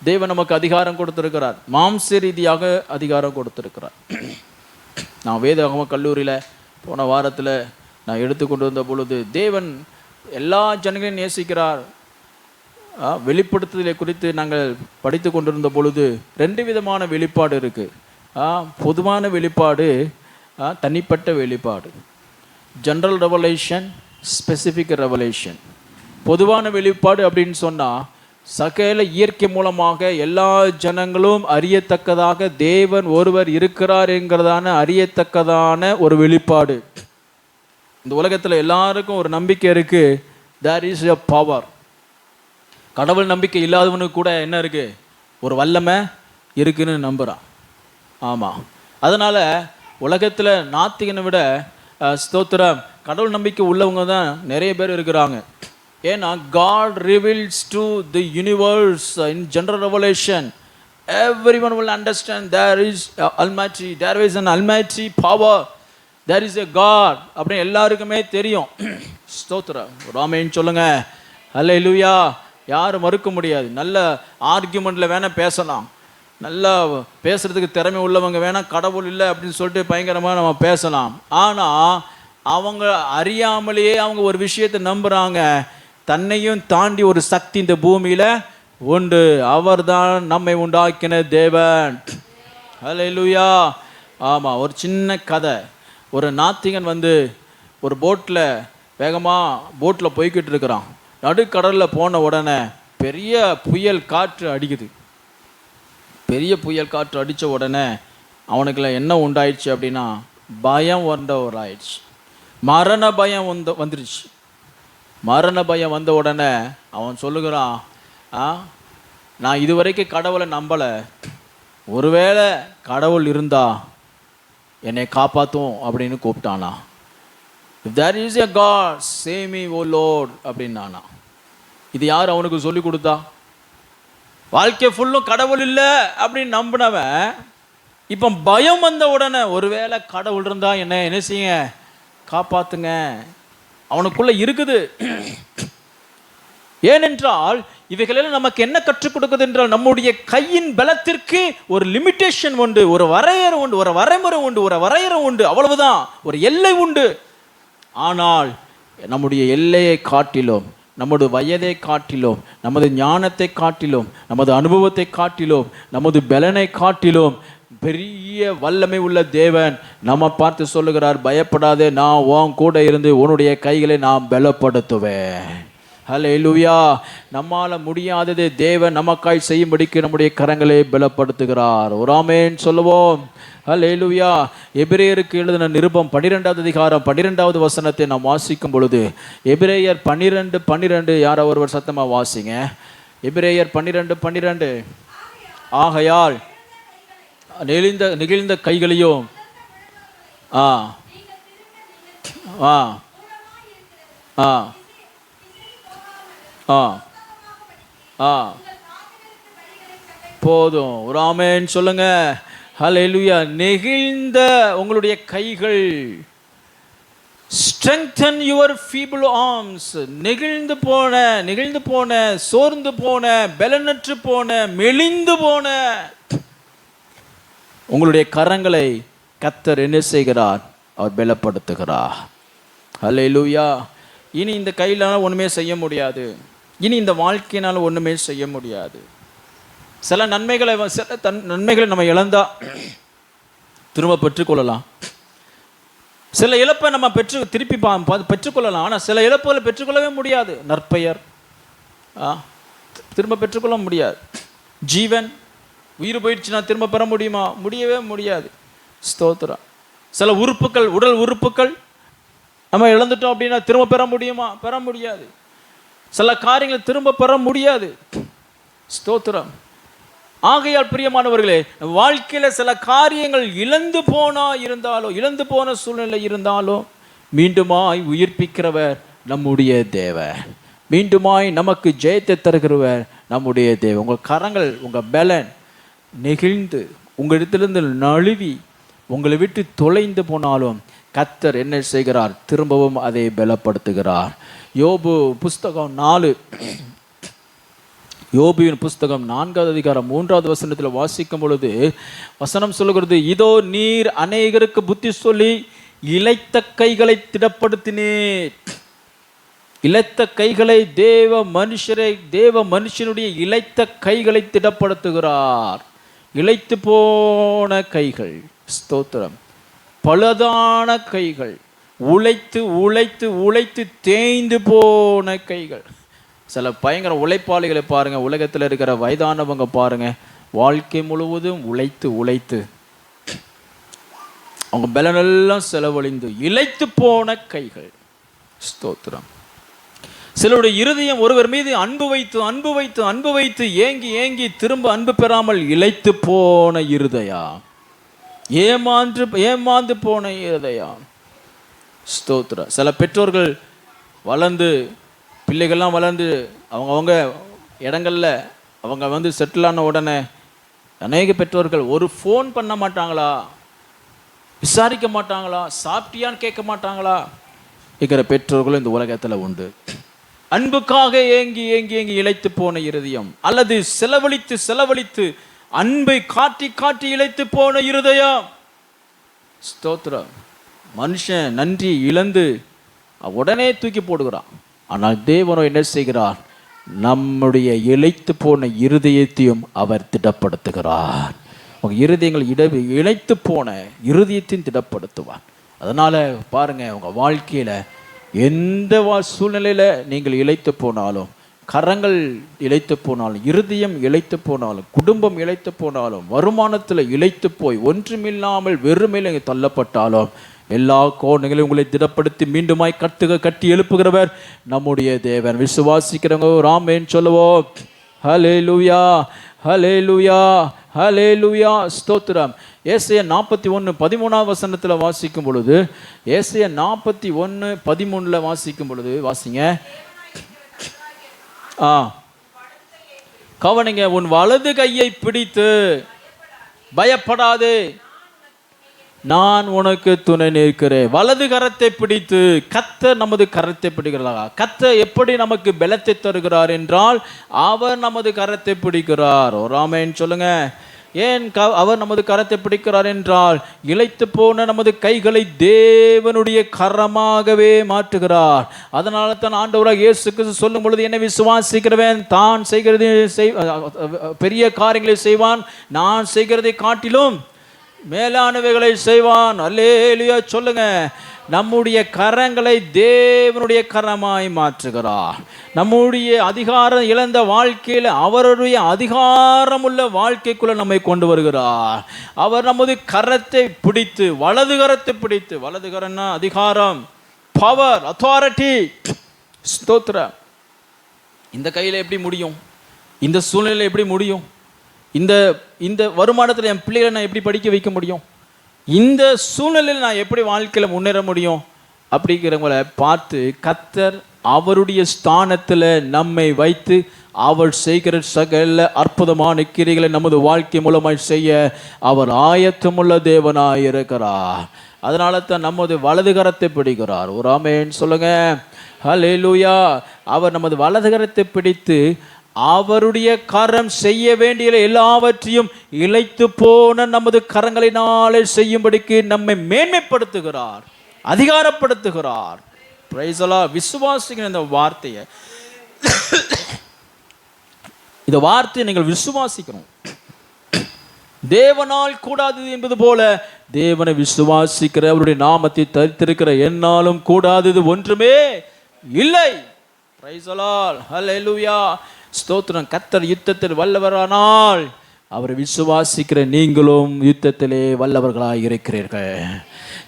[SPEAKER 1] தேவன் நமக்கு அதிகாரம் கொடுத்திருக்கிறார், மாம்ச ரீதியாக அதிகாரம் கொடுத்திருக்கிறார். நான் வேதாகம கல்லூரியில் போன வாரத்தில் நான் எடுத்துக்கொண்டு வந்த பொழுது, தேவன் எல்லா ஜனங்களையும் நேசிக்கிறார் வெளிப்படுத்துதலை குறித்து நாங்கள் படித்து கொண்டிருந்த பொழுது 2 விதமான வெளிப்பாடு இருக்குது. பொதுவான வெளிப்பாடு, தனிப்பட்ட வெளிப்பாடு. General revelation, specific revelation. பொதுவான வெளிப்பாடு அப்படின்னு சொன்னால் சகல இயற்கை மூலமாக எல்லா ஜனங்களும் அறியத்தக்கதாக தேவன் ஒருவர் இருக்கிறார் என்கிறதான அறியத்தக்கதான ஒரு வெளிப்பாடு. இந்த உலகத்தில் எல்லாருக்கும் ஒரு நம்பிக்கை இருக்குது, தேர் இஸ் எ பவர். கடவுள் நம்பிக்கை இல்லாதவனுக்கு கூட என்ன இருக்குது, ஒரு வல்லமை இருக்குன்னு நம்புகிறான். ஆமாம். அதனால் உலகத்தில் நாத்திகனை விட ஸ்தோத்திரம் கடவுள் நம்பிக்கை உள்ளவங்க தான் நிறைய பேர் இருக்கிறாங்க. ஏன்னா God reveals to the universe in general revelation. Everyone will understand there is almighty, there is an almighty power, there is a God. அப்படி எல்லாருக்குமே தெரியும். ஸ்தோத்திரம். ஆமென் சொல்லுங்க. ஹல்லேலூயா. யாரும் மறுக்க முடியாது. நல்ல ஆர்கியூமெண்ட்ல வேணா பேசலாம், நல்லா பேசுறதுக்கு திறமை உள்ளவங்க வேணா கடவுள் இல்லை அப்படின்னு சொல்லிட்டு பயங்கரமாக நம்ம பேசலாம். ஆனால் அவங்க அறியாமலேயே அவங்க ஒரு விஷயத்தை நம்புகிறாங்க, தன்னையும் தாண்டி ஒரு சக்தி இந்த பூமியில் உண்டு, அவர் தான் நம்மை உண்டாக்கின தேவன். ஹல்லேலூயா. ஆமாம். ஒரு சின்ன கதை. ஒரு நாத்திகன் ஒரு போட்டில் வேகமாக போட்டில் போய்கிட்டு இருக்கிறான். நடுக்கடலில் போன உடனே பெரிய புயல் காற்று அடிக்குது. பெரிய புயல் காற்று அடித்த உடனே அவனுக்குள்ள என்ன உண்டாயிடுச்சு அப்படின்னா பயம் ஆயிடுச்சு. மரண பயம் வந்துருச்சு. மரண பயம் வந்த உடனே அவன் சொல்லுகிறான், நான் இதுவரைக்கும் கடவுளை நம்பலை, ஒருவேளை கடவுள் இருந்தா என்னை காப்பாற்றும் அப்படின்னு கூப்பிட்டானா. If there is a God, save me, O Lord அப்படின்னானா. இது யார் அவனுக்கு சொல்லி கொடுத்தா? வாழ்க்கை ஃபுல்லும் கடவுள் இல்லை அப்படின்னு நம்பினவன் இப்போ பயம் வந்த உடனே ஒருவேளை கடவுள் இருந்தா என்ன செய்யுங்க, காப்பாத்துங்க. அவனுக்குள்ள இருக்குது. ஏனென்றால் இவைகளெல்லாம் நமக்கு என்ன கற்றுக் கொடுக்குது என்றால், நம்முடைய கையின் பலத்திற்கு ஒரு லிமிட்டேஷன் உண்டு, ஒரு வரையறை உண்டு, ஒரு வரைமுறை உண்டு, ஒரு வரையறை உண்டு, அவ்வளவுதான், ஒரு எல்லை உண்டு. ஆனால் நம்முடைய எல்லையை காட்டிலும், நமது வயதை காட்டிலும், நமது ஞானத்தை காட்டிலும், நமது அனுபவத்தை காட்டிலும், நமது பலனை காட்டிலும் பெரிய வல்லமை உள்ள தேவன் நம்ம பார்த்து சொல்லுகிறார், பயப்படாதே, நான் உன் கூட இருந்து உன்னுடைய கைகளை நான் பலப்படுத்துவேன். ஹல்லேலூயா. நம்மால முடியாததை தேவன் நமக்காய் செய்யும்படிக்கு நம்முடைய கரங்களை பலப்படுத்துகிறார். ஒரு ஆமென் சொல்லுவோம். ஹல்லேலூயா. எபிரேயருக்கு எழுதின நிருபம் 12வது அதிகாரம் 12வது வசனத்தை நாம் வாசிக்கும் பொழுது, எபிரேயர் 12:12 யாரோ ஒருவர் சத்தமா வாசிங்க. எபிரேயர் 12:12. ஆகையால் நெகிழ்ந்த கைகளையும் ஆ ஆ ஆ ஆ ஆ போதும். ஒரு ஆமென் சொல்லுங்க. ஹல்லேலூயா. நெகிழ்ந்த உங்களுடைய கைகள், strengthen your feeble arms. நெகிழ்ந்து போன, சோர்ந்து போன, பலனற்று போன, மெலிந்து போன உங்களுடைய கரங்களை கர்த்தர் என்ன செய்கிறார்? அவர் பலப்படுத்துகிறார். ஹல்லேலூயா. இனி இந்த கையினால ஒன்றுமே செய்ய முடியாது, இனி இந்த வாழ்க்கையினால ஒன்றுமே செய்ய முடியாது. சில நன்மைகளை நம்ம இழந்தா திரும்ப பெற்றுக்கொள்ளலாம். சில இழப்பை நம்ம திருப்பி பெற்றுக்கொள்ளலாம். ஆனால் சில இழப்புகளை பெற்றுக்கொள்ளவே முடியாது. நற்பெயர் திரும்ப பெற்றுக்கொள்ள முடியாது. ஜீவன், உயிர் போயிடுச்சுன்னா திரும்ப பெற முடியுமா? முடியவே முடியாது. ஸ்தோத்திரம். சில உறுப்புகள், உடல் உறுப்புகள் நம்ம இழந்துட்டோம் அப்படின்னா திரும்ப பெற முடியுமா? பெற முடியாது. சில காரியங்களை திரும்ப பெற முடியாது. ஸ்தோத்திரம். ஆகையால் பிரியமானவர்களே, வாழ்க்கையில சில காரியங்கள் இழந்து போன சூழ்நிலை இருந்தாலும் மீண்டுமாய் உயிர்ப்பிக்கிறவர் நம்முடைய தேவன். மீண்டுமாய் நமக்கு ஜெயத்தை தருகிறவர் நம்முடைய தேவன். உங்கள் கரங்கள், உங்கள் பலன் நெகிழ்ந்து உங்களிடத்திலிருந்து நழுவி உங்களை விட்டு தொலைந்து போனாலும் கர்த்தர் என்ன செய்கிறார்? திரும்பவும் அதை பலப்படுத்துகிறார். யோபுவின் புஸ்தகம் 4வது அதிகாரம் 3வது வசனத்தில் வாசிக்கும் பொழுது வசனம் சொல்லுகிறது, இதோ நீர் அநேகருக்கு புத்தி சொல்லி இளைத்த கைகளை திடப்படுத்தினீர். இளைத்த கைகளை தேவ மனுஷனுடைய இளைத்த கைகளை திடப்படுத்துகிறார். இளைத்து போன கைகள், ஸ்தோத்திரம், பழுதான கைகள், உழைத்து உழைத்து உழைத்து தேய்ந்து போன கைகள். சில பயங்கர உழைப்பாளிகளை பாருங்க, உலகத்தில் இருக்கிற வயதானவங்க பாருங்க, வாழ்க்கை முழுவதும் உழைத்து உழைத்து அவங்க பலனெல்லாம் செலவழிந்து இளைத்து போன கைகள். ஸ்தோத்திரம். சிலருடைய இருதயம் ஒருவர் மீது அன்பு வைத்து ஏங்கி திரும்ப அன்பு பெறாமல் இளைத்து போன இருதயம், ஏமாந்து போன இருதயம். ஸ்தோத்திரம். சில பெற்றோர்கள் வளர்ந்து, பிள்ளைகள்லாம் வளர்ந்து அவங்க இடங்கள்ல அவங்க செட்டில் ஆன உடனே அநேக பெற்றோர்கள் ஒரு ஃபோன் பண்ண மாட்டாங்களா, விசாரிக்க மாட்டாங்களா, சாப்பிட்டியான்னு கேட்க மாட்டாங்களா இருக்கிற பெற்றோர்களும் இந்த உலகத்தில் உண்டு. அன்புக்காக ஏங்கி இளைத்து போன இருதயம், அல்லது செலவழித்து அன்பை காட்டி இளைத்து போன இருதயம். ஸ்தோத்திரம். மனுஷன் நன்றி இழந்து உடனே தூக்கி போடுகிறான். ஆனால் தேவனோ என்ன செய்கிறார்? நம்முடைய இளைத்து போன இருதயத்தையும் அவர் திடப்படுத்துகிறார். உங்கள் இருதயங்கள் இளைத்து போன இருதயத்தையும் திடப்படுத்துவார். அதனால பாருங்க, உங்கள் வாழ்க்கையில எந்த சூழ்நிலையில நீங்கள் இளைத்து போனாலும், கரங்கள் இளைத்து போனாலும், இருதயம் இளைத்து போனாலும், குடும்பம் இளைத்து போனாலும், வருமானத்தில் இளைத்து போய் ஒன்றுமில்லாமல் வெறுமையில தள்ளப்பட்டாலும், எல்லா கோணங்களையும் உங்களை திடப்படுத்தி மீண்டுமாய் கட்டி எழுப்புகிறவர் நம்முடைய தேவன். விசுவாசிக்கிறவங்க ஆமென் சொல்லுவோம். ஹல்லேலூயா, ஹல்லேலூயா, ஹல்லேலூயா. ஸ்தோத்திரம். ஏசாயா 41:13 வசனத்தில் வாசிக்கும் பொழுது, ஏசாயா 41:13 வாசிக்கும் பொழுது வாசிங்க. கவனிங்க. உன் வலது கையை பிடித்து பயப்படாதே, நான் உனக்கு துணை நிற்கிறேன். வலது கரத்தை பிடித்து கர்த்தர் நமது கரத்தை பிடிக்கிறார். கர்த்தர் எப்படி நமக்கு பலத்தை தருகிறார் என்றால் அவர் நமது கரத்தை பிடிக்கிறார். ஒரு ஆமென் சொல்லுங்க. ஏன் அவர் நமது கரத்தை பிடிக்கிறார் என்றால் இளைத்து போன நமது கைகளை தேவனுடைய கரமாகவே மாற்றுகிறார். அதனால தான் ஆண்டவராக இயேசு கிறிஸ்து சொல்லும் பொழுது, என்னை விசுவாசிக்கிறவன் தான் செய்கிறது பெரிய காரியங்களை செய்வான், நான் செய்கிறதை காட்டிலும் மேலானவைகளை செய்வான். அல்லேலூயா சொல்லுங்க. நம்முடைய கரங்களை தேவனுடைய கரமாய் மாற்றுகிறார். நம்முடைய அதிகாரம் இழந்த வாழ்க்கையில் அவருடைய அதிகாரமுள்ள வாழ்க்கைக்குள்ள நம்மை கொண்டு வருகிறார். அவர் நமது கரத்தை பிடித்து, வலது கரத்தை பிடித்து, வலது கரம்னா அதிகாரம், பவர், அத்தாரிட்டி. ஸ்தோத்திரம். இந்த கையில் எப்படி முடியும்? இந்த சூழ்நிலை எப்படி முடியும்? இந்த வருமானத்தில் என் பிள்ளைகளை நான் எப்படி படிக்க வைக்க முடியும்? இந்த சூழ்நிலையில் நான் எப்படி வாழ்க்கையில் முன்னேற முடியும்? அப்படிங்கிறவங்களை பார்த்து கர்த்தர் அவருடைய ஸ்தானத்தில் நம்மை வைத்து அவர் செய்கிற சகல அற்புதமான கிரியைகளை நமது வாழ்க்கை மூலமாய் செய்ய அவர் ஆயத்தமுள்ள தேவனாய் இருக்கிறார். அதனால தான் நமது வலது கரத்தை பிடிக்கிறார். ஒரு ஆமென் சொல்லுங்க. ஹல்லேலூயா. அவர் நமது வலது கரத்தை பிடித்து அவருடைய கரம் செய்ய வேண்டிய எல்லாவற்றையும் இளைத்து போன நமது கரங்களினாலே செய்யும்படிக்கு நம்மை மேன்மைப்படுத்துகிறார், அதிகாரப்படுத்துகிறார். Price the Lord. விசுவாசிக்கிற இந்த வார்த்தையை நீங்கள் விசுவாசிக்கணும். தேவனால் கூடாதது என்பது போல தேவனை விசுவாசிக்கிற அவருடைய நாமத்தை தரித்திருக்கிற என்னாலும் கூடாதது ஒன்றுமே இல்லை. Praise the Lord. ஹல்லேலூயா. ஸ்தோத்திரம். கர்த்தர் யுத்தத்தில் வல்லவரானால் அவரை விசுவாசிக்கிற நீங்களும் யுத்தத்திலே வல்லவர்களாக இருக்கிறீர்கள்.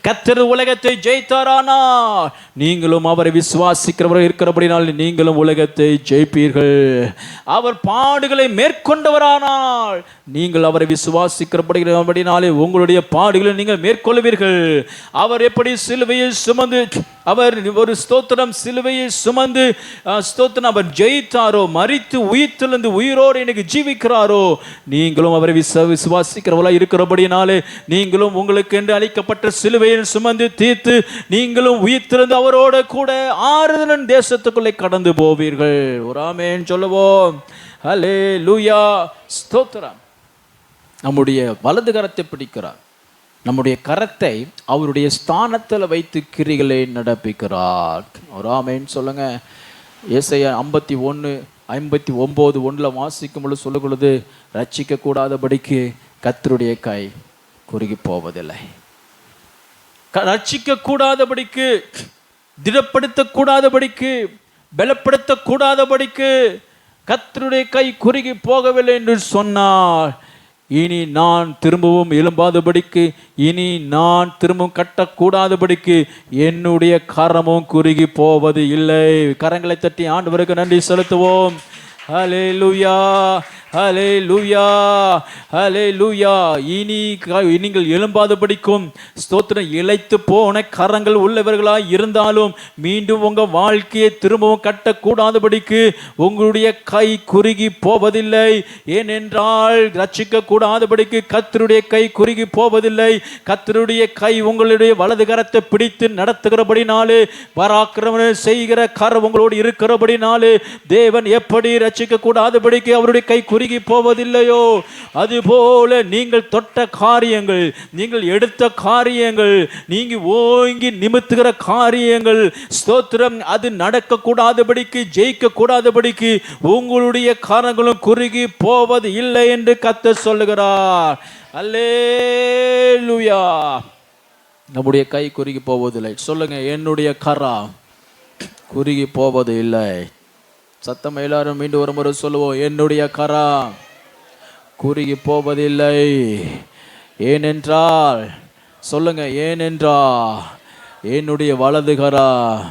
[SPEAKER 1] கர்த்தர் உலகத்தை ஜெயித்தாரானால் நீங்களும் அவரை விசுவாசிக்கிறவர்கள் இருக்கிறபடினால் நீங்களும் உலகத்தை ஜெயிப்பீர்கள். அவர் பாடுகளை மேற்கொண்டவரானால் நீங்கள் அவரை விசுவாசிக்கிறபடினாலே உங்களுடைய பாடுகளை நீங்கள் மேற்கொள்வீர்கள். அவர் எப்படி சிலுவையை சுமந்து, அவர் ஒரு ஸ்தோத்திரம் சிலுவையை சுமந்து ஸ்தோத்திரம் அவர் ஜெயித்தாரோ, மரித்து உயிர்த்தெழுந்து உயிரோடு எனக்கு ஜீவிக்கிறாரோ, நீங்களும் அவரை விசுவாசிக்கிறவர்களா இருக்கிறபடினாலே நீங்களும் உங்களுக்கு என்று அளிக்கப்பட்ட சிலுவையை சுமந்து தீர்த்து நீங்களும் உயிர்த்தெழுந்து அவரோட கூட ஆறுதலின் தேசத்துக்குள்ளே கடந்து போவீர்கள். ஒரு ஆமென் சொல்லுவோம். ஹல்லேலூயா. ஸ்தோத்திரம். நம்முடைய வலது கரத்தை பிடிக்கிறார். நம்முடைய கரத்தை அவருடைய ஸ்தானத்தில் வைத்து கிரிகளை நடப்பிக்கிறார். ஒரு ஆமென் சொல்லுங்க. ஏசாயா 51:59 வாசிக்கும் பொழுது சொல்லும் பொழுது, ரட்சிக்க கூடாதபடிக்கு கர்த்தருடைய கை குறுகி போவதில்லை. ரட்சிக்க கூடாதபடிக்கு, திடப்படுத்த கூடாதபடிக்கு, பலப்படுத்த கூடாதபடிக்கு கர்த்தருடைய கை குறுகி போகவில்லை என்று சொன்னார். இனி நான் திரும்பவும் எழும்பாதபடிக்கு, இனி நான் திரும்பவும் கட்டக்கூடாதபடிக்கு என்னுடைய கரமும் குறுகி போவது இல்லை. கரங்களை தட்டி ஆண்டவருக்கு நன்றி செலுத்துவோம். ஹல்லேலூயா. ஹல்லேலூயா. ஹல்லேலூயா. இனி நீங்கள் எழும்பாதபடிக்கும் ஸ்தோத்திரம் இளைத்து போன கரங்கள் உள்ளவர்களாய் இருந்தாலும் மீண்டும் உங்கள் வாழ்க்கையை திரும்பவும் கட்டக்கூடாதபடிக்கு உங்களுடைய கை குறுகி போவதில்லை. ஏனென்றால் ரட்சிக்க கூடாதபடிக்கு கர்த்தருடைய கை குறுகி போவதில்லை. கர்த்தருடைய கை உங்களுடைய வலது கரத்தை பிடித்து நடத்துகிறபடினாலே, பராக்கிரம செய்கிற கரம் உங்களோடு இருக்கிறபடினாலே, தேவன் எப்படி ரட்சிக்க கூடாதபடிக்கு அவருடைய கை குறுகி போவதில்லையோ, அதுபோல நீங்கள் தொட்ட காரியங்கள், நீங்கள் எடுத்த காரியங்கள், நீங்க ஓங்கி நிமித்துகிற காரியங்கள், ஸ்தோத்திரம், அது நடக்க கூடாதபடிக்கு, ஜெயிக்க கூடாதபடிக்கு உங்களுடைய காரணங்களும் குறுகி போவது இல்லை என்று கர்த்தர் சொல்லுகிறார். அல்லேலூயா. நம்முடைய கை குறுகி போவதில்லை. சொல்லுங்க, என்னுடைய கரம் குறுகி போவது இல்லை. சத்தம் எல்லாரும் மீண்டும் ஒரு முறை சொல்லுவோம். என்னுடைய கரம் குறுகி போவதில்லை. ஏனென்றால் சொல்லுங்க, ஏனென்றால் என்னுடைய வலது கரம்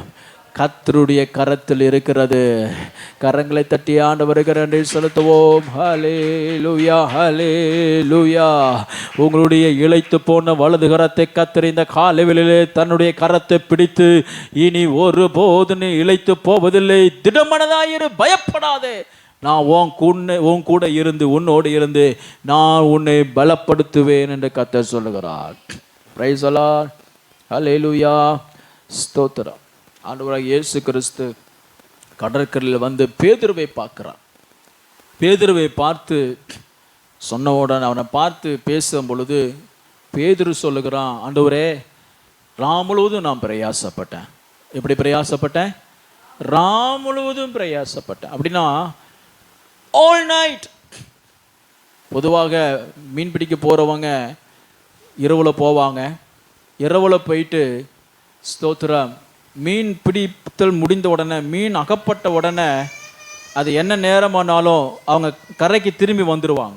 [SPEAKER 1] கர்த்தருடைய கரத்தில் இருக்கிறது. கரங்களை தட்டி ஆண்டவருக்கு நன்றி செலுத்துவோம். ஹல்லேலூயா. ஹல்லேலூயா. உங்களுடைய இளைத்து போன வலது கரத்தை கர்த்தர் இந்த காலையிலே தன்னுடைய கரத்தை பிடித்து, இனி ஒருபோதும் நீ இளைத்து போவதில்லை, திடமனதாயிரு, பயப்படாதே, நான் உன் கூட இருந்து, உன்னோடு இருந்து நான் உன்னை பலப்படுத்துவேன் என்று கர்த்தர் சொல்லுகிறார். Praise the Lord. ஹல்லேலூயா. ஸ்தோத்திரம். ஆண்டவராகிய இயேசு கிறிஸ்து கடற்கரையில் வந்து பேதுருவை பார்க்கிறார். பேதுருவை பார்த்து சொன்ன உடனே அவனை பார்த்து பேசும் பொழுது பேதுரு சொல்லுகிறான், ஆண்டவரே ராம் முழுவதும் நான் பிரயாசப்பட்டேன். எப்படி பிரயாசப்பட்டேன்? ராம் முழுவதும் பிரயாசப்பட்டேன். அப்படின்னா ஆல் நைட். பொதுவாக மீன் பிடிக்க போகிறவங்க இரவில் போவாங்க. இரவில் போயிட்டு ஸ்தோத்திரம் மீன் பிடித்தல் முடிந்த உடனே, மீன் அகப்பட்ட உடனே அது என்ன நேரமானாலும் அவங்க கரைக்கு திரும்பி வந்துடுவாங்க.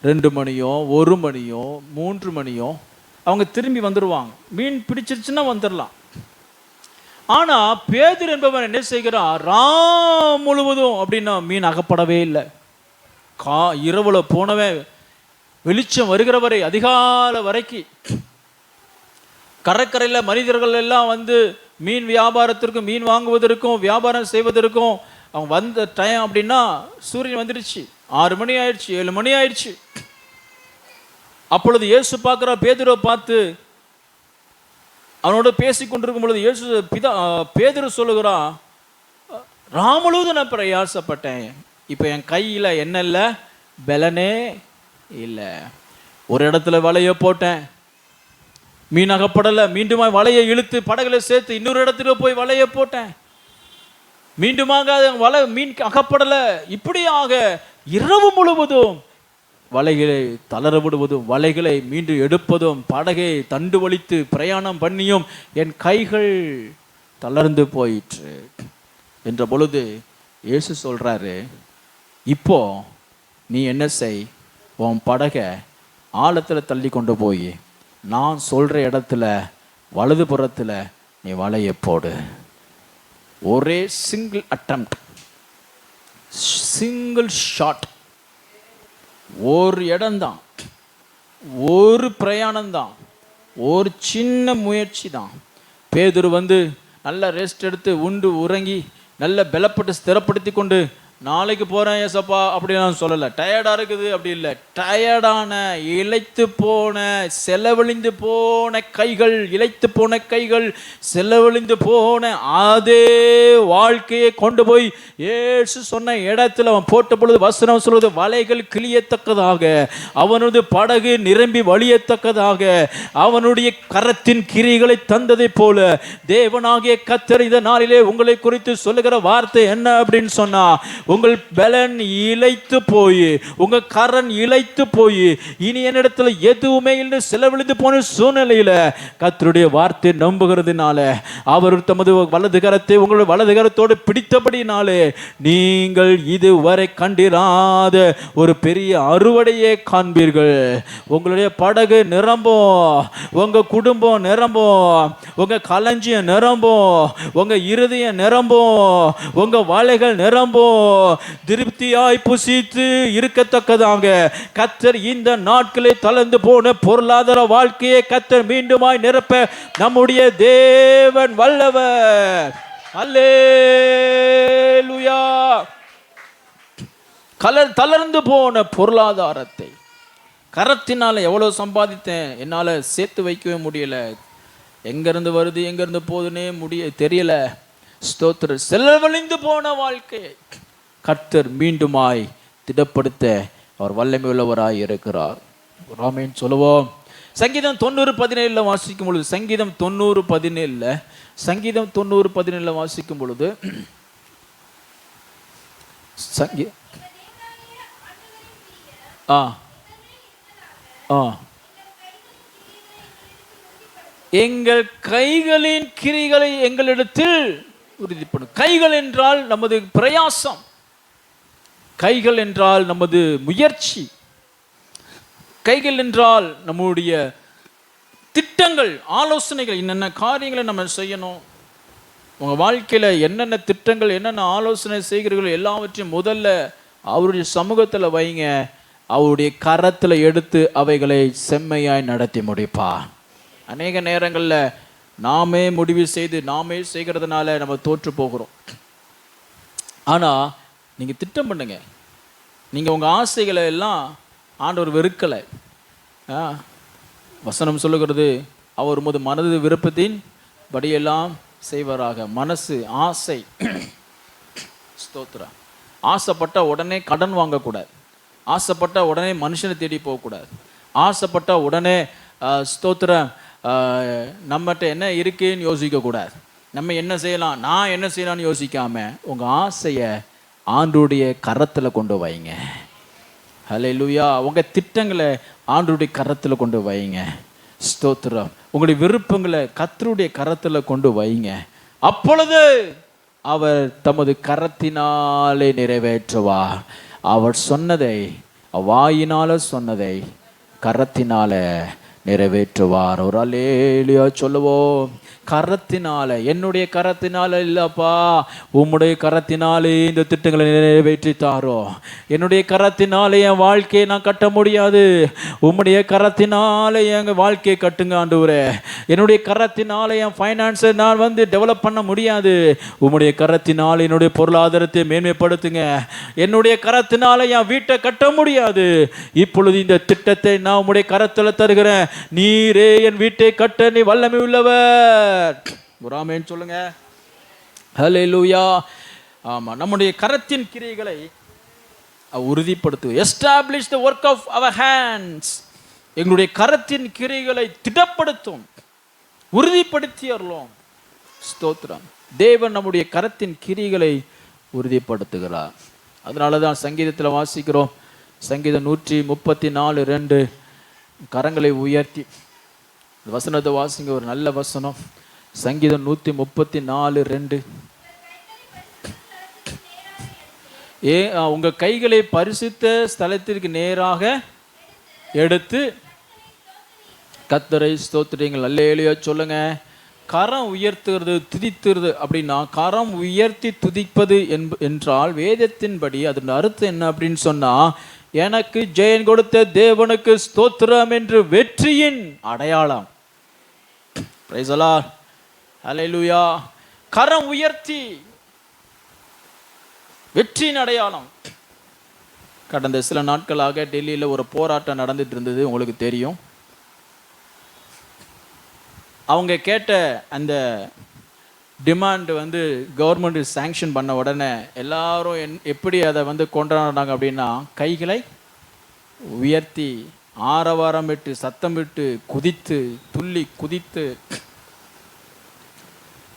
[SPEAKER 1] 2 மணியோ 1 மணியோ 3 மணியோ அவங்க திரும்பி வந்துடுவாங்க. மீன் பிடிச்சிருச்சுன்னா வந்துடலாம். ஆனால் பேதுரு என்பவன் என்ன செய்கிறான்? ராம் முழுவதும். அப்படின்னா மீன் அகப்படவே இல்லை. இரவுல போனவன் வெளிச்சம் வருகிற வரை, அதிகாலை வரைக்கும் கடற்கரையில் மனிதர்கள் எல்லாம் வந்து மீன் வியாபாரத்திற்கும் மீன் வாங்குவதற்கும் வியாபாரம் செய்வதற்கும் அவங்க வந்த டைம் அப்படின்னா சூரியன் வந்துடுச்சு. 6 மணி ஆயிடுச்சு, 7 மணி ஆயிடுச்சு. அப்பொழுது இயேசு பார்க்குற பேதுருவை பார்த்து அவனோட பேசி கொண்டிருக்கும் பொழுது பேதுரு சொல்லுகிறான், ராமுழுவதும் நான் பிரயாசப்பட்டேன், இப்போ என் கையில் என்ன இல்லை, பலனே இல்லை. ஒரு இடத்துல வலையை போட்டேன், மீன் அகப்படலை. மீண்டுமா வலையை இழுத்து படகுல சேர்த்து இன்னொரு இடத்துல போய் வலையை போட்டேன், மீண்டுமாக மீன் அகப்படலை. இப்படியாக இரவு முழுவதும் வலைகளை தளர விடுவதும் வலைகளை மீண்டும் எடுப்பதும் படகை தண்டு வலித்து பிரயாணம் பண்ணியும் என் கைகள் தளர்ந்து போயிற்று என்ற பொழுது இயேசு சொல்றாரு, இப்போ நீ என்ன செய், உன் படகை ஆழத்தில் தள்ளி கொண்டு போய் நான் சொல்கிற இடத்துல வலது புறத்தில் நீ வலையை போடு. ஒரே சிங்கிள் அட்டெம்ப்ட், சிங்கிள் ஷாட், ஒரு இடம்தான், ஒரு பிரயாணம்தான், ஒரு சின்ன முயற்சி தான். பேதுரு வந்து நல்லா ரெஸ்ட் எடுத்து உண்டு உறங்கி நல்ல பலப்பட்டு ஸ்திரப்படுத்தி கொண்டு நாளைக்கு போகிறேன் ஏசப்பா அப்படி நான் சொல்லலை. டயர்டாக இருக்குது அப்படி இல்லை. டயர்டான, இளைத்து போன, செலவழிந்து போன கைகள், இளைத்து போன கைகள், செலவழிந்து போன அதே வாழ்க்கையை கொண்டு போய் இயேசு சொன்ன இடத்துல அவன் போட்ட பொழுது வசனம் சொல்வது, வலைகள் கிளியத்தக்கதாக, அவனது படகு நிரம்பி வழியத்தக்கதாக அவனுடைய கரத்தின் கிரிகளை தந்ததை போல தேவனாகிய கர்த்தர் இந்த நாளிலே உங்களை குறித்து சொல்லுகிற வார்த்தை என்ன அப்படின்னு சொன்னா, உங்கள் பலன் இளைத்து போய், உங்க கரண் இளைத்து போய் இனி என்னிடத்துல எதுவுமே இல்லை செலவழிந்து போன சூழ்நிலையில கர்த்தருடைய வார்த்தை நம்புகிறதுனால அவர் தமது வலது கரத்தை உங்களுடைய வலது கரத்தோடு பிடித்தபடினாலே நீங்கள் இதுவரை கண்டிராத ஒரு பெரிய அறுவடையை காண்பீர்கள். உங்களுடைய படகு நிரம்பும், உங்க குடும்பம் நிரம்பும், உங்க களஞ்சியம் நிரம்பும், உங்க இருதயம் நிரம்பும், உங்க வாழைகள் நிரம்பும். திருப்தியாய் புசித்து இருக்கத்தக்கதாக கர்த்தர் இந்த நாட்களை தளர்ந்து போன பொருளாதார வாழ்க்கையை கர்த்தர் மீண்டுமாய் நிரப்ப நம்முடைய தேவன் வல்லவர். அல்லேலூயா. தளர்ந்து போன பொருளாதாரத்தை கரத்தினால எவ்வளவு சம்பாதித்தேன், என்னால் சேர்த்து வைக்கவே முடியல, எங்கிருந்து வருது எங்கிருந்து போகுதுன்னே தெரியல. ஸ்தோத்திர செலவழிந்து போன வாழ்க்கையை கர்த்தர் மீண்டுமாய் திடப்படுத்த அவர் வல்லமை உள்ளவராய் இருக்கிறார். ராமேன் சொல்லுவோம். சங்கீதம் 90:17 வாசிக்கும் பொழுது, சங்கீதம் 90:17 வாசிக்கும் பொழுது, எங்கள் கைகளின் கிரிகளை எங்களிடத்தில் உறுதிப்படும். கைகள் என்றால் நமது பிரயாசம், கைகள் என்றால் நமது முயற்சி, கைகள் என்றால் நம்முடைய திட்டங்கள், ஆலோசனைகள், என்னென்ன காரியங்களை நம்ம செய்யணும். உங்கள் வாழ்க்கையில் என்னென்ன திட்டங்கள், என்னென்ன ஆலோசனை செய்கிறீர்களோ எல்லாவற்றையும் முதல்ல அவருடைய சமூகத்தில் வைங்க. அவருடைய கரத்தில் எடுத்து அவைகளை செம்மையாய் நடத்தி முடிப்பார். அநேக நேரங்களில் நாமே முடிவு செய்து நாமே செய்கிறதுனால நம்ம தோற்று போகிறோம். ஆனால் நீங்கள் திட்டம் பண்ணுங்க. நீங்கள் உங்கள் ஆசைகளை எல்லாம் ஆண்டவர் வெறுக்கலை. வசனம் சொல்லுகிறது, அவர் உமது மனது விருப்பத்தின் படியெல்லாம் செய்வாராக. மனசு ஆசை, ஸ்தோத்திரம். ஆசைப்பட்ட உடனே கடன் வாங்கக்கூடாது, ஆசைப்பட்ட உடனே மனுஷனை தேடி போகக்கூடாது, ஆசைப்பட்ட உடனே ஸ்தோத்திரம் நம்மகிட்ட என்ன இருக்குன்னு யோசிக்கக்கூடாது. நம்ம என்ன செய்யலாம், நான் என்ன செய்யலாம்னு யோசிக்காம உங்கள் ஆசையை ஆண்டவருடைய கரத்தில் கொண்டு வைங்க. ஹல்லேலூயா. உங்கள் திட்டங்களை ஆண்டவருடைய கரத்தில் கொண்டு வைங்க. ஸ்தோத்திரம். உங்களுடைய விருப்பங்களை கர்த்தருடைய கரத்தில் கொண்டு வைங்க. அப்பொழுது அவர் தமது கரத்தினாலே நிறைவேற்றுவார். அவர் சொன்னதை, வாயினால சொன்னதை கரத்தினால நிறைவேற்றுவார். ஒரு அல்லேலூயா சொல்லுவோம். கரத்தினால, என்னுடைய கரத்தினால இல்லப்பா, உம்முடைய கரத்தினாலே இந்த திட்டங்களை நிறைவேற்றித்தாரோ. என்னுடைய கரத்தினாலே என் வாழ்க்கையை நான் கட்ட முடியாது, உம்முடைய கரத்தினாலே என் வாழ்க்கையை கட்டுங்க ஆண்டவரே. என்னுடைய கரத்தினாலே என் ஃபைனான்ஸை நான் டெவலப் பண்ண முடியாது, உம்முடைய கரத்தினால என்னுடைய பொருளாதாரத்தை மேன்மைப்படுத்துங்க. என்னுடைய கரத்தினால என் வீட்டை கட்ட முடியாது, இப்பொழுது இந்த திட்டத்தை நான் உம்முடைய கரத்தில் தருகிறேன். நீரே என் வீட்டை கட்ட நீ வல்லமை உள்ளவர். ஆமென் சொல்லுங்க. ஹல்லேலூயா. ஆமா, நம்முடைய கரத்தின் கிரியைகளை உறுதிப்படுத்து. Establish the work of our hands. எங்களுடைய கரத்தின் கிரியைகளை திடப்படுத்தும், உறுதிப்படுத்தி அருளும். ஸ்தோத்திரம். தேவன் நம்முடைய கரத்தின் கிரியைகளை உறுதிப்படுத்துகிறார். அதனால தான் சங்கீதத்தில் வாசிக்கிறோம், சங்கீதம் 134:2, கரங்களை உயர்த்தி. வசனத்தை வாசிங்க, ஒரு நல்ல வசனம். சங்கீதம் 134:2. உங்க கைகளை பரிசுத்த ஸ்தலத்திற்கு நேராக எடுத்து கர்த்தரை ஸ்தோத்திரங்கள். அல்லேலூயா சொல்லுங்க. கரம் உயர்த்துகிறது, துதித்துறது அப்படின்னா, கரம் உயர்த்தி துதிப்பது என்றால் வேதத்தின்படி அதன் அர்த்தம் என்ன அப்படின்னு சொன்னா, எனக்கு ஜெயம் கொடுத்த தேவனுக்கு ஸ்தோத்திரம் என்று வெற்றியின் அடையாளம். Price the Lord. ஹல்லேலூயா. கரம் உயர்த்தி வெற்றியின் அடையாளம். கடந்த சில நாட்களாக டெல்லியில் ஒரு போராட்டம் நடந்துட்டு இருந்தது, உங்களுக்கு தெரியும். அவங்க கேட்ட அந்த டிமாண்ட் கவர்மெண்ட் சாங்ஷன் பண்ண உடனே எல்லாரும் எப்படி அதை கொண்டாடினாங்க அப்படின்னா, கைகளை உயர்த்தி ஆரவாரம் விட்டு சத்தம் விட்டு குதித்து துள்ளி குதித்து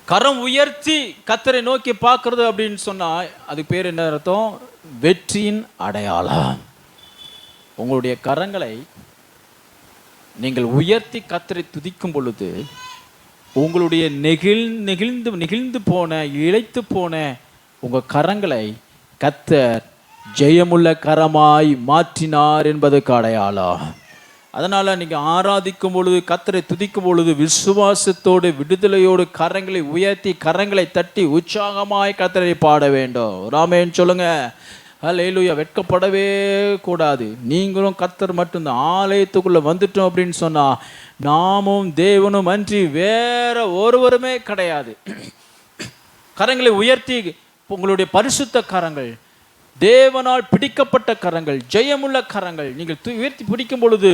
[SPEAKER 1] கரம் உயர்த்தி கர்த்தரை நோக்கி பார்க்கறது அப்படின்னு சொன்னா அதுக்கு பேர் என்ன அர்த்தம்? வெற்றியின் அடையாளம். உங்களுடைய கரங்களை நீங்கள் உயர்த்தி கர்த்தரை துதிக்கும் பொழுது உங்களுடைய நெகிழ்ந்து போன இளைத்து போன உங்கள் கரங்களை கர்த்தர் ஜெயமுள்ள கரமாய் மாற்றினார் என்பதற்கு அடையாளம். அதனால் நீங்கள் ஆராதிக்கும் பொழுது, கர்த்தரை துதிக்கும் பொழுது விசுவாசத்தோடு விடுதலையோடு கரங்களை உயர்த்தி கரங்களை தட்டி உற்சாகமாய் கர்த்தரை பாட வேண்டும். ஆமென் சொல்லுங்க. ஹல்லேலூயா. வெட்கப்படவே கூடாது. நீங்களும் கர்த்தர் மட்டும்தான். ஆலயத்துக்குள்ளே வந்துட்டோம் அப்படின்னு சொன்னால் நாமும் தேவனும் அன்றி வேற ஒருவருமே கிடையாது. கரங்களை உயர்த்தி உங்களுடைய பரிசுத்த கரங்கள், தேவனால் பிடிக்கப்பட்ட கரங்கள், ஜெயமுள்ள கரங்கள் நீங்கள் உயர்த்தி பிடிக்கும் பொழுது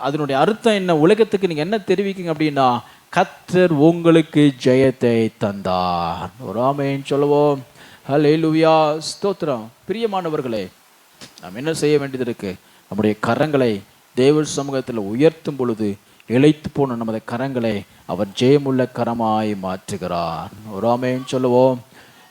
[SPEAKER 1] அதனுடைய அர்த்தம் என்ன? உலகத்துக்கு நீங்கள் என்ன தெரிவிக்கீங்க அப்படின்னா, கர்த்தர் உங்களுக்கு ஜெயத்தை தந்தார். ஒரு ஆமென் சொல்லுவோம். ஹல்லேலூயா. ஸ்தோத்திரம். பிரியமானவர்களே, நாம் என்ன செய்ய வேண்டியது இருக்கு? நம்முடைய கரங்களை தேவ சமூகத்தில் உயர்த்தும் பொழுது இளைத்து போன நமது கரங்களை அவர் ஜெயமுள்ள கரமாய் மாற்றுகிறார். ஒரு ஆமென் சொல்லுவோம்.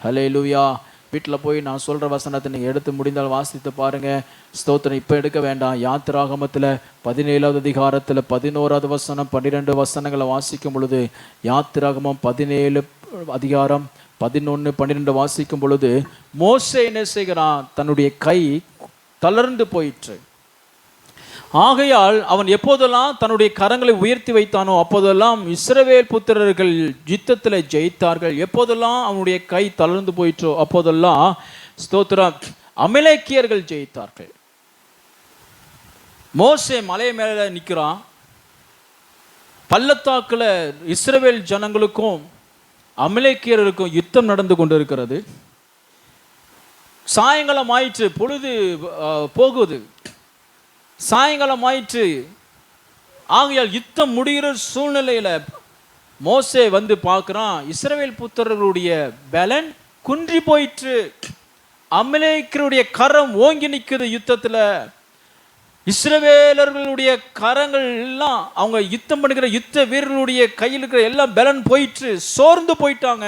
[SPEAKER 1] ஹல்லேலூயா. வீட்டில் போய் நான் சொல்கிற வசனத்தை நீங்கள் எடுத்து முடிந்தால் வாசித்து பாருங்கள். ஸ்தோத்திரம். இப்போ எடுக்க வேண்டாம். யாத்திராகமத்தில் 17வது அதிகாரத்தில் 11வது வசனம் 12 வசனங்களை வாசிக்கும் பொழுது, யாத்திராகமம் 17 அதிகாரம் 11 12 வாசிக்கும் பொழுது மோசே என்ன செய்கிறான்? தன்னுடைய கை தளர்ந்து போயிற்று. ஆகையால் அவன் எப்போதெல்லாம் தன்னுடைய கரங்களை உயர்த்தி வைத்தானோ அப்போதெல்லாம் இஸ்ரவேல் புத்திரர்கள் யுத்தத்தில் ஜெயித்தார்கள். எப்போதெல்லாம் அவனுடைய கை தளர்ந்து போயிற்றோ அப்போதெல்லாம் ஸ்தோத்திரம் அமலேக்கியர்கள் ஜெயித்தார்கள். மோசே மலை மேல நிற்கிறான். பள்ளத்தாக்குல இஸ்ரவேல் ஜனங்களுக்கும் அமலேக்கியர்களுக்கும் யுத்தம் நடந்து கொண்டு இருக்கிறது. சாயங்காலம் ஆயிற்று, பொழுது போகுது. சாயங்காலம் ஆயிற்று. ஆகையால் யுத்தம் முடிகிற சூழ்நிலையில மோசே வந்து பார்க்கிறான், இஸ்ரவேல் புத்திரர்களுடைய பலன் குன்றி போயிற்று. அமலேக்கியருடைய கரம் ஓங்கி நிற்குது யுத்தத்துல. இஸ்ரவேலர்களுடைய கரங்கள் எல்லாம், அவங்க யுத்தம் பண்ணுகிற யுத்த வீரர்களுடைய கையில் இருக்கிற எல்லாம் பலன் போயிற்று, சோர்ந்து போயிட்டாங்க.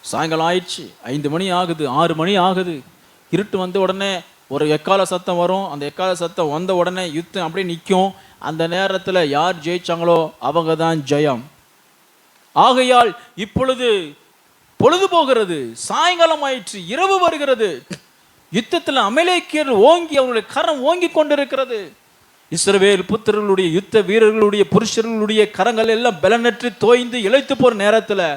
[SPEAKER 1] சாயங்காலம் ஆயிடுச்சு, 5 மணி ஆகுது, 6 மணி ஆகுது. இருட்டு வந்த உடனே ஒரு எக்கால சத்தம் வரும். அந்த எக்கால சத்தம் வந்த உடனே யுத்தம் அப்படியே நிற்கும். அந்த நேரத்தில் யார் ஜெயிச்சாங்களோ அவங்க தான் ஜெயம். ஆகையால் இப்பொழுது பொழுது போகிறது, சாயங்காலம் ஆயிற்று, இரவு வருகிறது. யுத்தத்தில் அமலேக்கியர் ஓங்கி, அவருடைய கரம் ஓங்கி கொண்டிருக்கிறது. இஸ்ரவேல் புத்திரர்களுடைய யுத்த வீரர்களுடைய புருஷர்களுடைய கரங்கள் எல்லாம் பலனற்று தோய்ந்து இழைத்து போற நேரத்தில்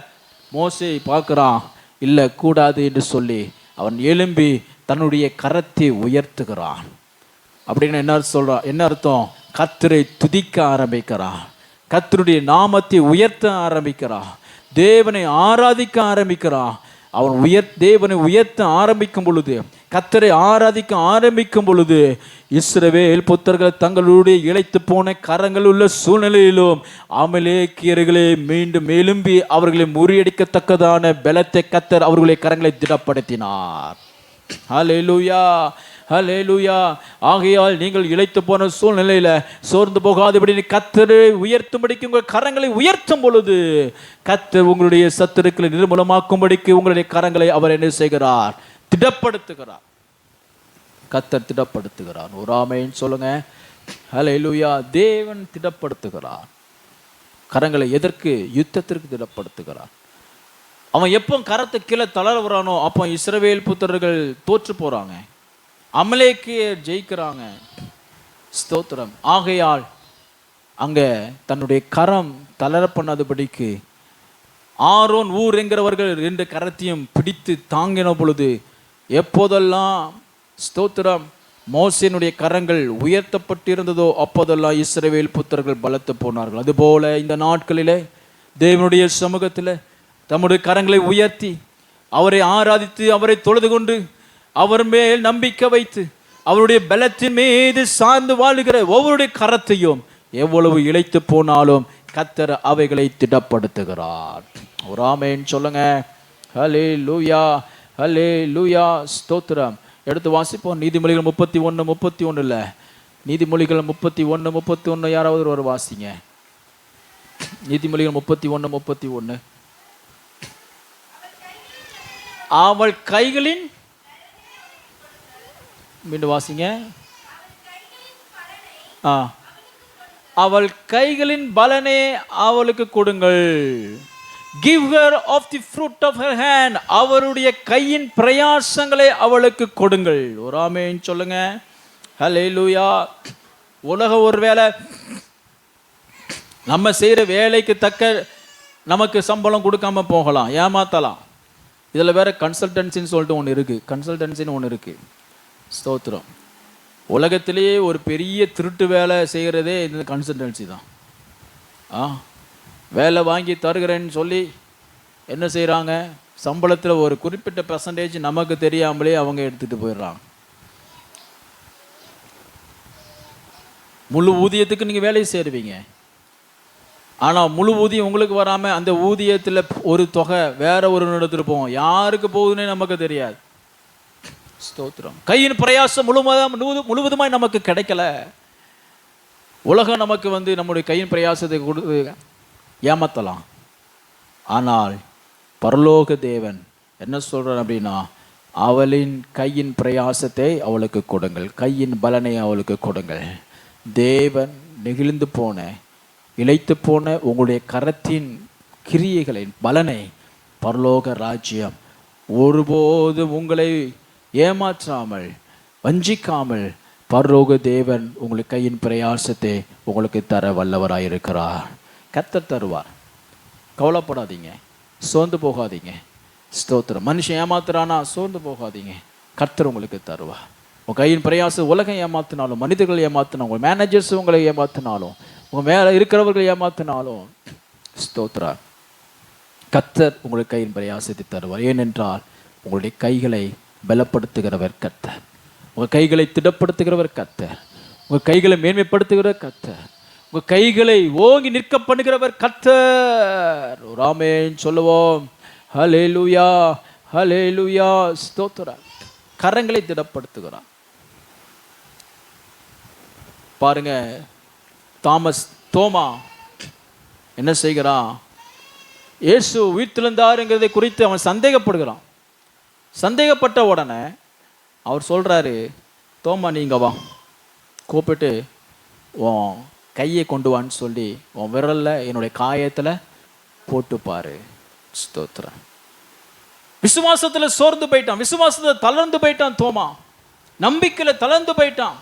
[SPEAKER 1] மோசே பார்க்கிறான், இல்லை கூடாது என்று சொல்லி அவன் எழும்பி தன்னுடைய கரத்தை உயர்த்துகிறான். அப்படின்னு என்ன அர்த்தம்? கர்த்தரை துதிக்க ஆரம்பிக்கிறான், கர்த்தருடைய நாமத்தை உயர்த்த ஆரம்பிக்கிறான், தேவனை ஆராதிக்க ஆரம்பிக்கிறான். அவன் தேவனை உயர்த்த ஆரம்பிக்கும் பொழுது, கர்த்தரை ஆராதிக்க ஆரம்பிக்கும் பொழுது, இஸ்ரவேல் புத்தர்கள் தங்களுடைய இழைத்து போன கரங்கள் உள்ள சூழ்நிலையிலும் அமலேக்கியர்களை மீண்டும் எழும்பி அவர்களை முறியடிக்கத்தக்கதான பலத்தை கர்த்தர் அவர்களுடைய கரங்களை திடப்படுத்தினார். ஹல்லேலூயா, ஹல்லேலூயா. ஆகையால் நீங்கள் இழைத்து போன சூழ்நிலையில சோர்ந்து போகாதபடி கர்த்தரை உயர்த்தும்படிக்கு உங்கள் கரங்களை உயர்த்தும் பொழுது கர்த்தர் உங்களுடைய சத்துருக்களை நிர்மூலமாக்கும்படிக்கு உங்களுடைய கரங்களை அவர் என்ன செய்கிறார்? திடப்படுத்துகிறார். கர்த்தர் திடப்படுத்துகிறார். ஒரு ஆமென் சொல்லுங்க. ஹல்லேலூயா. தேவன் திடப்படுத்துகிறார் கரங்களை. எதற்கு? யுத்தத்திற்கு திடப்படுத்துகிறார். அவன் எப்போ கரத்தை கீழே தளர்வுறானோ அப்போ இஸ்ரவேல் புத்திரர்கள் தோற்று போறாங்க, அமலேக்கியர் ஜெயிக்கிறாங்க. ஸ்தோத்திரம். ஆகையால் அங்க தன்னுடைய கரம் தளர பண்ணாதபடிக்கு ஆரோன் ஊர் என்கிறவர்கள் 2 கரத்தையும் பிடித்து தாங்கின பொழுது, எப்போதெல்லாம் ஸ்தோத்திரம் மோசேனுடைய கரங்கள் உயர்த்தப்பட்டிருந்ததோ அப்போதெல்லாம் இஸ்ரவேல் புத்திரர்கள் பலத்து போனார்கள். அதுபோல இந்த நாட்களிலே தேவனுடைய சமூகத்தில் தம்முடைய கரங்களை உயர்த்தி அவரை ஆராதித்து அவரை தொழுது கொண்டு அவர் மேல் நம்பிக்கை வைத்து அவருடைய பலத்தின் மீது சார்ந்து வாழுகிற ஒவ்வொருடைய கரத்தையும் எவ்வளவு இழைத்து போனாலும் கர்த்தர் அவைகளை திடப்படுத்துகிறார். ஒரு ஆமென் சொல்லுங்க. ஹல்லேலூயா, ஹல்லேலூயா. ஸ்தோத்திரம். எடுத்து வாசிப்போம். நீதிமொழிகள் 31:31 இல்ல, நீதிமொழிகள் 31:31 யாராவது ஒரு வாசிங்க. நீதிமொழிகள் 31:31. அவள் கைகளின், மீண்டும் வாசிங்க. அவள் கைகளின் பலனே அவளுக்கு கொடுங்கள். Give her of the fruit of her hand. அவருடைய கையின் பிரயாசங்களை அவளுக்கு கொடுங்கள். ஒரு ஆமென் சொல்லுங்க. ஹல்லேலூயா. உலக ஒரு வேலை நம்ம செய்கிற வேலைக்கு தக்க நமக்கு சம்பளம் கொடுக்காம போகலாம், ஏமாத்தலாம். இதில் வேற கன்சல்டன்சின்னு சொல்லிட்டு ஒன்று இருக்குது, கன்சல்டன்சின்னு ஒன்று இருக்குது. ஸ்தோத்திரம். உலகத்திலேயே ஒரு பெரிய திருட்டு வேலை செய்கிறதே இந்த கன்சல்டன்சி தான். வேலை வாங்கி தருகிறேன்னு சொல்லி என்ன செய்கிறாங்க? சம்பளத்தில் ஒரு குறிப்பிட்ட பெர்சன்டேஜ் நமக்கு தெரியாமலே அவங்க எடுத்துகிட்டு போயிடுறாங்க. முழு ஊதியத்துக்கு நீங்கள் வேலையை சேருவீங்க, ஆனால் முழு ஊதியம் உங்களுக்கு வராமல் அந்த ஊதியத்தில் ஒரு தொகை வேற ஒரு இடத்துல போவோம், யாருக்கு போகுதுன்னே நமக்கு தெரியாது. ஸ்தோத்திரம். கையின் பிரயாசம் முழுவதுமாய் நமக்கு கிடைக்கல. உலகம் நமக்கு நம்முடைய கையின் பிரயாசத்தை கொடுத்து ஏமாத்தலாம். ஆனால் பரலோக தேவன் என்ன சொல்றார் அப்படின்னா, அவளின் கையின் பிரயாசத்தை அவளுக்கு கொடுங்கள், கையின் பலனை அவளுக்கு கொடுங்கள். தேவன் நெகிழ்ந்து போன இழைத்து போன உங்களுடைய கரத்தின் கிரியைகளின் பலனை பரலோக ராஜ்யம் ஒருபோதும் உங்களை ஏமாற்றாமல் வஞ்சிக்காமல் பரலோக தேவன் உங்களுக்கு கையின் பிரயாசத்தை உங்களுக்கு தர வல்லவராயிருக்கிறார். கர்த்தர் தருவார். கவலைப்படாதீங்க, சோர்ந்து போகாதீங்க. ஸ்தோத்திரம். மனுஷன் ஏமாத்துறானா சோர்ந்து போகாதீங்க, கர்த்தர் உங்களுக்கு தருவார். உங்கள் கையின் பிரயாசம் உலகம் ஏமாத்தினாலும், மனிதர்கள் ஏமாத்தினாலும், உங்கள் மேனேஜர்ஸ் உங்களை ஏமாத்தினாலும், உங்கள் மேலே இருக்கிறவர்கள் ஏமாத்தினாலும், ஸ்தோத்ரா, கர்த்தர் உங்களுக்கு கையின் பிரயாசத்தை தருவார். ஏனென்றால் உங்களுடைய கைகளை பலப்படுத்துகிறவர் கர்த்தர், உங்கள் கைகளை திடப்படுத்துகிறவர் கர்த்தர், உங்கள் கைகளை மேன்மைப்படுத்துகிற கர்த்தர், உங்கள் கைகளை ஓங்கி நிற்க பண்ணுகிறவர் கர்த்தர். ஒரு ஆமென் சொல்லுவோம். ஹல்லேலூயா, ஹல்லேலூயா, ஸ்தோத்திரம். கரங்களை திடப்படுத்துகிறார். பாருங்க, தோமா என்ன செய்கிறான்? இயேசு உயிர்த்தெழுந்தாருங்கிறதை குறித்து அவன் சந்தேகப்படுகிறான். சந்தேகப்பட்ட உடனே அவர் சொல்றாரு, தோமா நீங்க வா, கூப்பிட்டு உன் கையை கொண்டு வான்னு சொல்லி உன் விரல்ல என்னுடைய காயத்துல போட்டு பாரு. ஸ்தோத்திரம். விசுவாசத்துல சோர்ந்து போயிட்டான், விசுவாசத்துல தளர்ந்து போயிட்டான் தோமா, நம்பிக்கையில தளர்ந்து போயிட்டான்.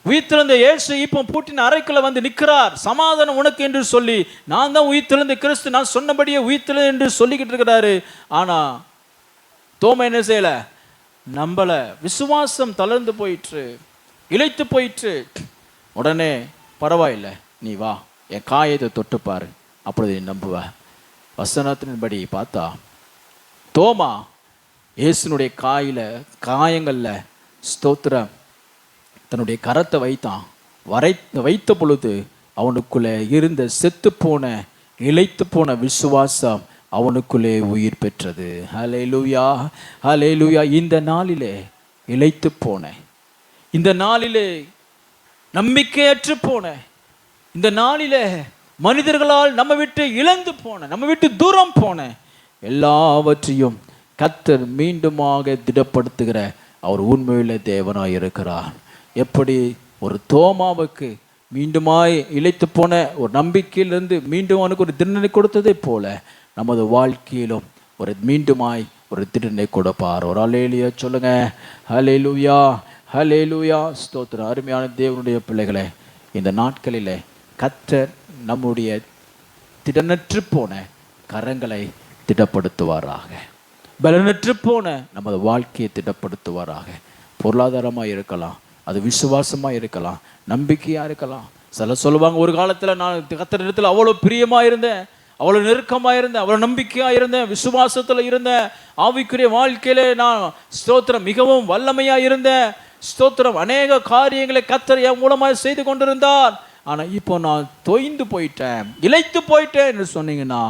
[SPEAKER 1] உயிர்த்தெழுந்த இயேசு இப்போ பூட்டின அறைக்குள்ள வந்து நிற்கிறார். சமாதானம் உனக்கு என்று சொல்லி, நான் தான் உயிர்த்தெழுந்த கிறிஸ்து, நான் சொன்னபடியே உயிர்த்தெழு என்று சொல்லிக்கிட்டு இருக்கிறாரு. ஆனா தோமா என்ன செய்யல? நம்பல. விசுவாசம் தளர்ந்து போயிற்று, இளைத்து போயிற்று. உடனே பரவாயில்லை, நீ வா, என் காயத்தை தொட்டுப்பாரு, அப்பொழுது நீ நம்புவ. வசனத்தின்படி பார்த்தா தோமா இயேசுனுடைய காயங்கள்ல ஸ்தோத்திரம் தன்னுடைய கரத்தை வைத்தான். வைத்த பொழுது அவனுக்குள்ளே இருந்த செத்து போன இளைத்து போன விசுவாசம் அவனுக்குள்ளே உயிர் பெற்றது. ஹல்லேலூயா, ஹல்லேலூயா. இந்த நாளிலே இளைத்து போன, இந்த நாளிலே நம்பிக்கையற்று போன, இந்த நாளிலே மனிதர்களால் நம்ம விட்டு இழந்து போன, நம்ம விட்டு தூரம் போன எல்லாவற்றையும் கர்த்தர் மீண்டுமாக திடப்படுத்துகிற அவர் உண்மையிலே தேவனாய் இருக்கிறார். எப்படி ஒரு தோமாவுக்கு மீண்டுமாய் இளைத்து போன ஒரு நம்பிக்கையிலிருந்து மீண்டும் அவனுக்கு ஒரு திடனை கொடுத்ததை போல நமது வாழ்க்கையிலும் ஒரு மீண்டுமாய் ஒரு திடனை கொடுப்பார். ஒரு ஹல்லேலூயா சொல்லுங்க. ஹல்லேலூயா, ஹல்லேலூயா, ஸ்தோத்திரம். அருமையான தேவனுடைய பிள்ளைகளே, இந்த நாட்களிலே கர்த்தர் நம்முடைய திடனற்று போன கரங்களை திடப்படுத்துவாராக. பலனற்று போன நமது வாழ்க்கையை திடப்படுத்துவாராக. பொருளாதாரமாக இருக்கலாம், அது விசுவாசமாக இருக்கலாம், நம்பிக்கையாக இருக்கலாம். சில சொல்லுவாங்க, ஒரு காலத்தில் நான் கர்த்தர் இடத்துல அவ்வளோ பிரியமாக இருந்தேன், அவ்வளோ நெருக்கமாக இருந்தேன், அவ்வளோ நம்பிக்கையாக இருந்தேன், விசுவாசத்தில் இருந்தேன், ஆவிக்குரிய வாழ்க்கையிலே நான் ஸ்தோத்திரம் மிகவும் வல்லமையாக இருந்தேன், ஸ்தோத்திரம் அநேக காரியங்களை கர்த்தர் என் மூலமாக செய்து கொண்டிருந்தார். ஆனால் இப்போ நான் தொய்ந்து போயிட்டேன், இளைத்து போயிட்டேன் என்று சொன்னீங்கன்னா,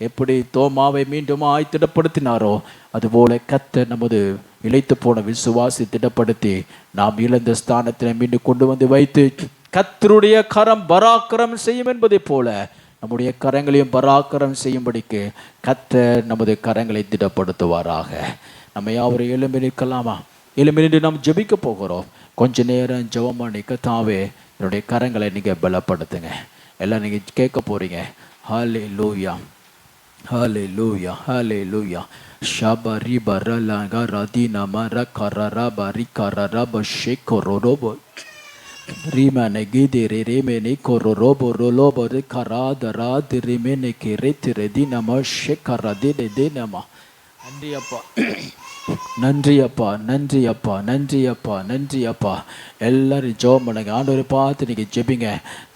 [SPEAKER 1] எப்படி தோமாவை மீண்டும் திடப்படுத்தினாரோ அதுபோல கர்த்தர் நமது இளைத்து போன விசுவாசி திடப்படுத்தி நாம் இழந்த ஸ்தானத்தில் மீண்டும் கொண்டு வந்து வைத்து கர்த்தருடைய கரம் பராக்கிரம் செய்யும் என்பதை போல நம்முடைய கரங்களையும் பராக்கிரம் செய்யும்படிக்கு கர்த்தர் நமது கரங்களை திடப்படுத்துவாராக. நம்ம யாவரும் எழும்பி நிற்கலாமா? எழும்பி நின்று நாம் ஜெபிக்க போகிறோம். கொஞ்ச நேரம் ஜெபம் பண்ணி, கர்த்தாவே என்னுடைய கரங்களை நீங்கள் பலப்படுத்துங்க. எல்லாம் நீங்கள் கேட்க போறீங்க. ஹல்லேலூயா, ஹல்லேலூயா, ஹல்லேலூயா. ஷபரி பரலங்க ரதின மர கரர பரி கரர பஷே கொரோபோ ரீமனே கீதிரி ரீமேனி கொரோபோ ரோலோபோ கராதரா திரிமேனே கிரே திரதி நம ஷேகரதி டே நம. நன்றி அப்பா, நன்றி அப்பா, நன்றி அப்பா, நன்றி அப்பா, நன்றி அப்பா. எல்லாரும் ஜெபம் பண்ணுங்க. ஆண்டவரை பார்த்து நீங்கள் ஜெபிங்க.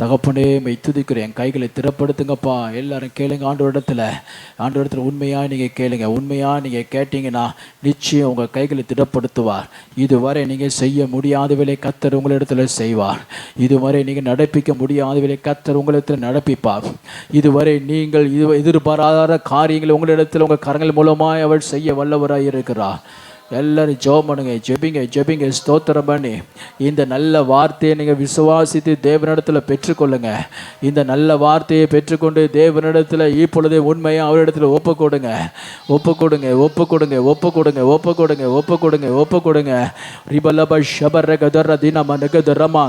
[SPEAKER 1] தகப்பனே மை துதிக்கிறேன், என் கைகளை திறப்படுத்துங்கப்பா. எல்லாரும் கேளுங்க. ஆண்டவரிடத்தில் உண்மையாக நீங்கள் கேளுங்க. உண்மையாக நீங்கள் கேட்டீங்கன்னா நிச்சயம் உங்கள் கைகளை திடப்படுத்துவார். இதுவரை நீங்கள் செய்ய முடியாதவரை கர்த்தர் உங்களிடத்தில் செய்வார். இதுவரை நீங்கள் நடப்பிக்க முடியாதவரை கர்த்தர் உங்களிடத்தில் நடப்பிப்பார். இதுவரை நீங்கள் எதிர்பாராத காரியங்களை உங்களிடத்தில் உங்கள் கரங்கள் மூலமாக அவர் செய்ய வல்லவராக இருக்கிறார். எல்லாரும் ஜெபம் பண்ணுங்க, ஜெபிங்க, ஜெபிங்க, ஸ்தோத்திரம் பண்ணி இந்த நல்ல வார்த்தையை நீங்கள் விசுவாசித்து தேவனிடத்தில் பெற்றுக்கொள்ளுங்க. இந்த நல்ல வார்த்தையை பெற்றுக்கொண்டு தேவனிடத்தில் இப்பொழுதே உண்மையாக அவரிடத்தில் ஒப்பு கொடுங்க, ஒப்பு கொடுங்க, ஒப்பு கொடுங்க, ஒப்பு கொடுங்க, ஒப்பு கொடுங்க, ஒப்பு கொடுங்க, ஒப்பு கொடுங்க. ரிபலப ஷபர கதர தினம நகதரமா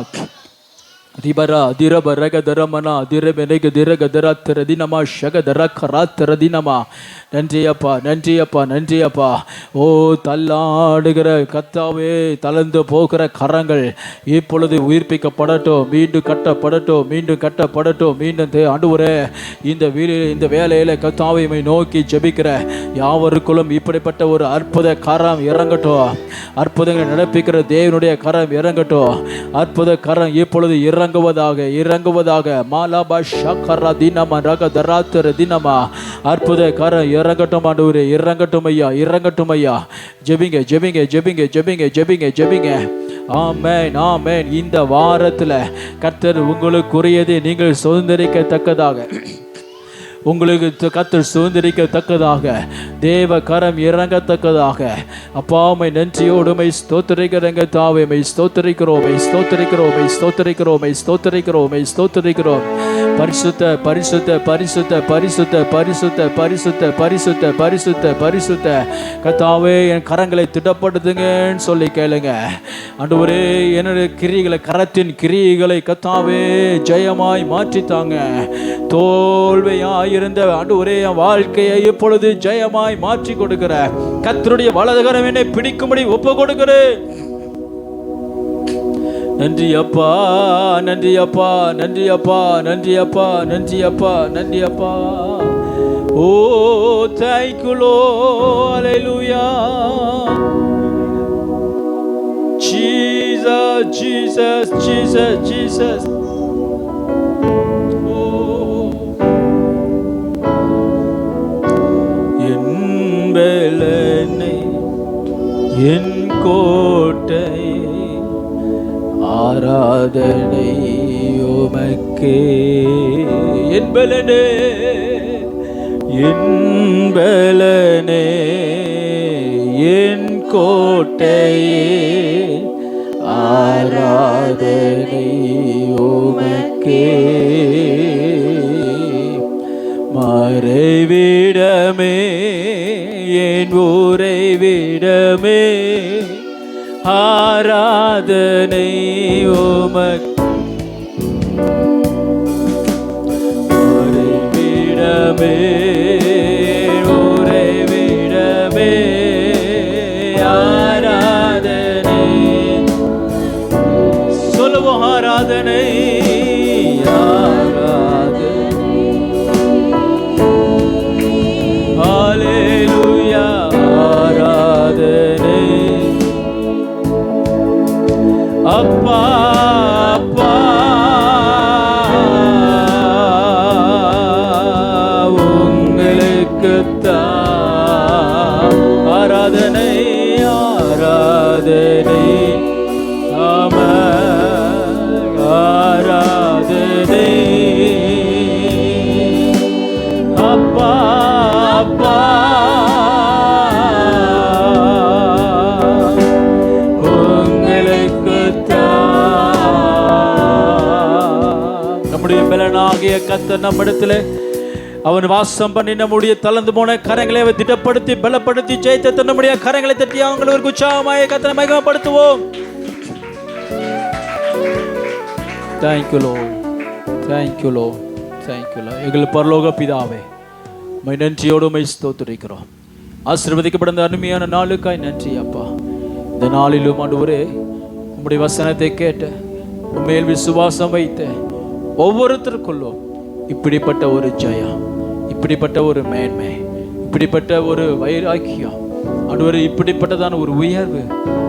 [SPEAKER 1] ரிபரா அதிரபர கதரமனா அதிரமெனக திரகதரா திரதினமா ஷகதர கரா திரதினமா. நன்றி அப்பா, நன்றி அப்பா, நன்றி அப்பா. ஓ தள்ளாடுகிற கர்த்தாவே, தளர்ந்து போகிற கரங்கள் இப்பொழுது உயிர்ப்பிக்கப்படட்டும், மீண்டும் கட்டப்படட்டும், மீண்டும் கட்டப்படட்டும். மீண்டும் ஆண்டவரே இந்த வேலையில் கர்த்தாவை நோக்கி ஜெபிக்கிற யாவருக்குள்ளும் இப்படிப்பட்ட ஒரு அற்புத கரம் இறங்கட்டும். அற்புதங்களை நடப்பிக்கிற தேவனுடைய கரம் இறங்கட்டும். அற்புத கரம் இப்பொழுது இறங்க இறங்குவதாக மாலாபா ஷக்கரா தினமா ரக தராத்திர தினமா அற்புத கரம் இறங்கட்டும் ஆண்டவரே, இறங்கட்டும் ஐயா. ஜெபிங்க. ஆமென். இந்த வாரத்துல கர்த்தர் உங்களுக்குரியதை நீங்கள் சுதந்திரிக்கத்தக்கதாக, உங்களுக்கு கர்த்தர் சுதந்திரிக்கத்தக்கதாக, தேவ கரம் இறங்கத்தக்கதாக அப்பாமை நன்றியோடுமை ஸ்தோத்திரிக்கிறங்க தாவே. ஸ்தோத்திரிக்கிறோம். பரிசுத்த கர்த்தாவே, என் கரங்களை திடப்படுத்துங்கன்னு சொல்லி கேளுங்க ஆண்டவரே. என்னுடைய கிரியைகளை, கரத்தின் கிரியைகளை கர்த்தாவே ஜெயமாய் மாற்றித்தாங்க. தோல்வியாய் இருந்த ஆண்டவரே, என் வாழ்க்கையை இப்பொழுது ஜெயமாய் மாற்றி கொடுக்கிற கர்த்தருடைய வலதுகரம் என்னை பிடிக்கும்படி ஒப்பு கொடுக்கிறேன். நன்றி அப்பா. ஓ thank you Lord, hallelujah. Jesus. என் கோட்டை ஆராதனை உமக்கே. என் பலனே என் கோட்டையே ஆராதனை உமக்கே. மறைவிடமே என் உறைவிடமே ஆராதனை உமக்கே. மறைவிடமே உறைவிடமே ஆராதனை. சொல்லுவோம் ஆராதனை. அப்பா உங்களுக்குத்தான் ஆராதனை. ஆராதனை அப்பா. பலனாகிய கர்த்தர் நம்மிடத்திலே அவன் வாசம் பண்ணி நம்முடைய தளர்ந்து போன கரங்களை திடப்படுத்தி பலப்படுத்தி ஜெயித்த நம்முடைய கரங்களை தட்டி அவங்களுக்கு உற்சாகமாய் கர்த்தரை மகிமைப்படுத்துவோம். Thank you Lord. எங்கள் பரலோக பிதாவே, உம்மை நன்றியோடு உம்மை ஸ்தோத்திரிக்கிறோம். ஆசீர்வதிக்கப்பட்ட அருமையான நாளுக்காய் நன்றி அப்பா. இந்த நாளிலும் ஆண்டவரே, உம்முடைய வசனத்தை கேட்ட, உம்மேல் விசுவாசம் வைத்த ஒவ்வொருத்தருக்குள்ளும் இப்படிப்பட்ட ஒரு ஜெயம், இப்படிப்பட்ட ஒரு மேன்மை, இப்படிப்பட்ட ஒரு வைராக்கியம் ஆண்டவரே, இப்படிப்பட்டதான ஒரு உயர்வு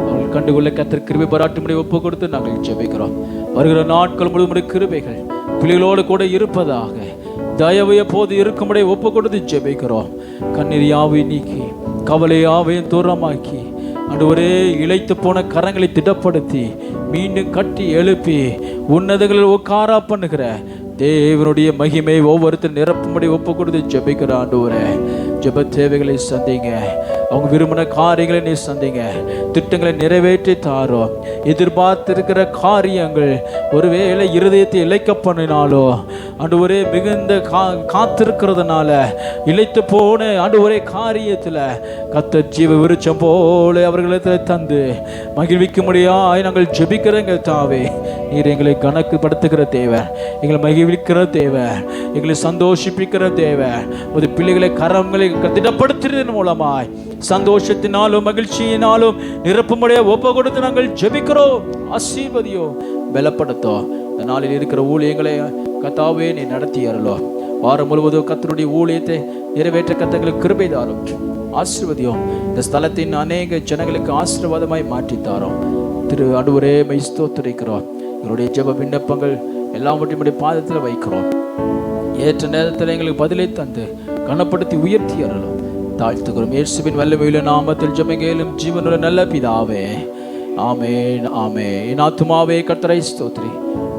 [SPEAKER 1] அவர்கள் கண்டுகொள்ள கர்த்தர் கிருபை பாராட்டும்படி ஒப்பு கொடுத்து நாங்கள் ஜெபிக்கிறோம். வருகிற நாட்கள் முழுவதும் கிருபைகள் பிள்ளைகளோடு கூட இருப்பதாக, தயவு எப்போது இருக்கும்படி ஒப்பு கொடுத்து ஜெபிக்கிறோம். கண்ணீர் யாவையும் நீக்கி, கவலை யாவையும் தூரமாக்கி ஆண்டவரே, இளைத்து போன கரங்களை திடப்படுத்தி மீண்டும் கட்டி எழுப்பி உன்னதங்களில் உட்காரா பண்ணுகிற தேவனுடைய மகிமை ஒவ்வொருத்தர் நிரப்பும்படி ஒப்பு கொடுத்து ஜெபிக்கிற ஆண்டவரே, ஜெப தேவைகளை சந்திங்க, அவங்க விரும்பின காரியங்களை நீ சந்திங்க, திட்டங்களை நிறைவேற்றி தாரோம். எதிர்பார்த்திருக்கிற காரியங்கள் ஒருவேளை இருதயத்தை இழைக்க பண்ணினாலோ ஆண்டவரே, மிகுந்த காத்திருக்கிறதுனால இழைத்து போன ஆண்டவரே காரியத்தில் கர்த்தர் ஜீவ விருட்சம் போல அவர்களிடத்தில் தந்து மகிழ்விக்கும்படியாய் நாங்கள் ஜெபிக்கிறோங்க தாவே. நீர் எங்களை கணக்குப்படுத்துகிற தேவன், எங்களை மகிழ்விக்கிற தேவன், எங்களை சந்தோஷிப்பிக்கிற தேவன். ஒரு பிள்ளைகளை கரங்களை திடப்படுத்துறதன் மூலமாய் சந்தோஷத்தினாலும் மகிழ்ச்சியினாலும் நிரப்பும்படியா ஒப்பு கொடுத்து நாங்கள் ஜெபிக்கிறோம். ஆசீர்வதியோ, பலப்படுத்தோ. இந்த நாளில் இருக்கிற ஊழியங்களை கர்த்தாவே நீ நடத்தி அருளோ. வாரம் முழுவதும் கர்த்தருடைய ஊழியத்தை நிறைவேற்ற கர்த்தர்களுக்கு கிருபை தாரும். ஆசீர்வதியும். இந்த ஸ்தலத்தின் அநேக ஜனங்களுக்கு ஆசீர்வாதமாய் மாற்றித்தாரோம். திரு ஆண்டவரே மை ஸ்தோத்திரிக்கிறோம். எங்களுடைய ஜெப விண்ணப்பங்கள் எல்லாவற்றையும் பாதத்தில் வைக்கிறோம். ஏற்ற நேரத்தில் எங்களுக்கு பதிலை தந்து கனப்படுத்தி உயர்த்தி அருளும் தாழ்த்துகிறோம். இயேசுவின் வல்லமையுள்ள நாமத்தில் ஜெபங்கேலும் ஜீவனுள்ள நல்ல பிதாவே, ஆமென் ஆமென். என் ஆத்துமாவே கர்த்தரை ஸ்தோத்திரி,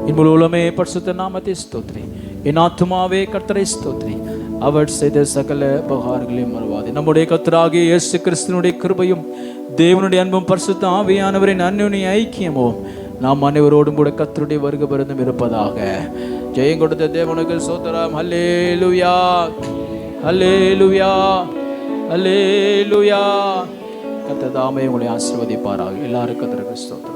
[SPEAKER 1] என் முழு உள்ளமே பரிசுத்த நாமத்தை ஸ்தோத்திரி. என் ஆத்துமாவே கர்த்தரை ஸ்தோத்திரி, அவர் செய்த சகல உபகாரங்களையும் மறவாதே. நம்முடைய கர்த்தராகிய இயேசு கிறிஸ்துவினுடைய கிருபையும் தேவனுடைய அன்பும் பரிசுத்த ஆவியானவரின் அன்யோன்ய ஐக்கியமும் நாம் அனைவரோடும் கூட கர்த்தருடைய வருகை பரிந்தும் இருப்பதாக. ஜெயம் கொடுத்த தேவனுக்கு ஸ்தோத்திரம். ஹல்லேலூயா, ஹல்லேலூயா, ஹல்லேலூயா. கர்த்தர் தாமே உங்களை ஆசீர்வதிப்பாராக. எல்லாருக்கும் கர்த்தருக்கு ஸ்தோத்திரம்.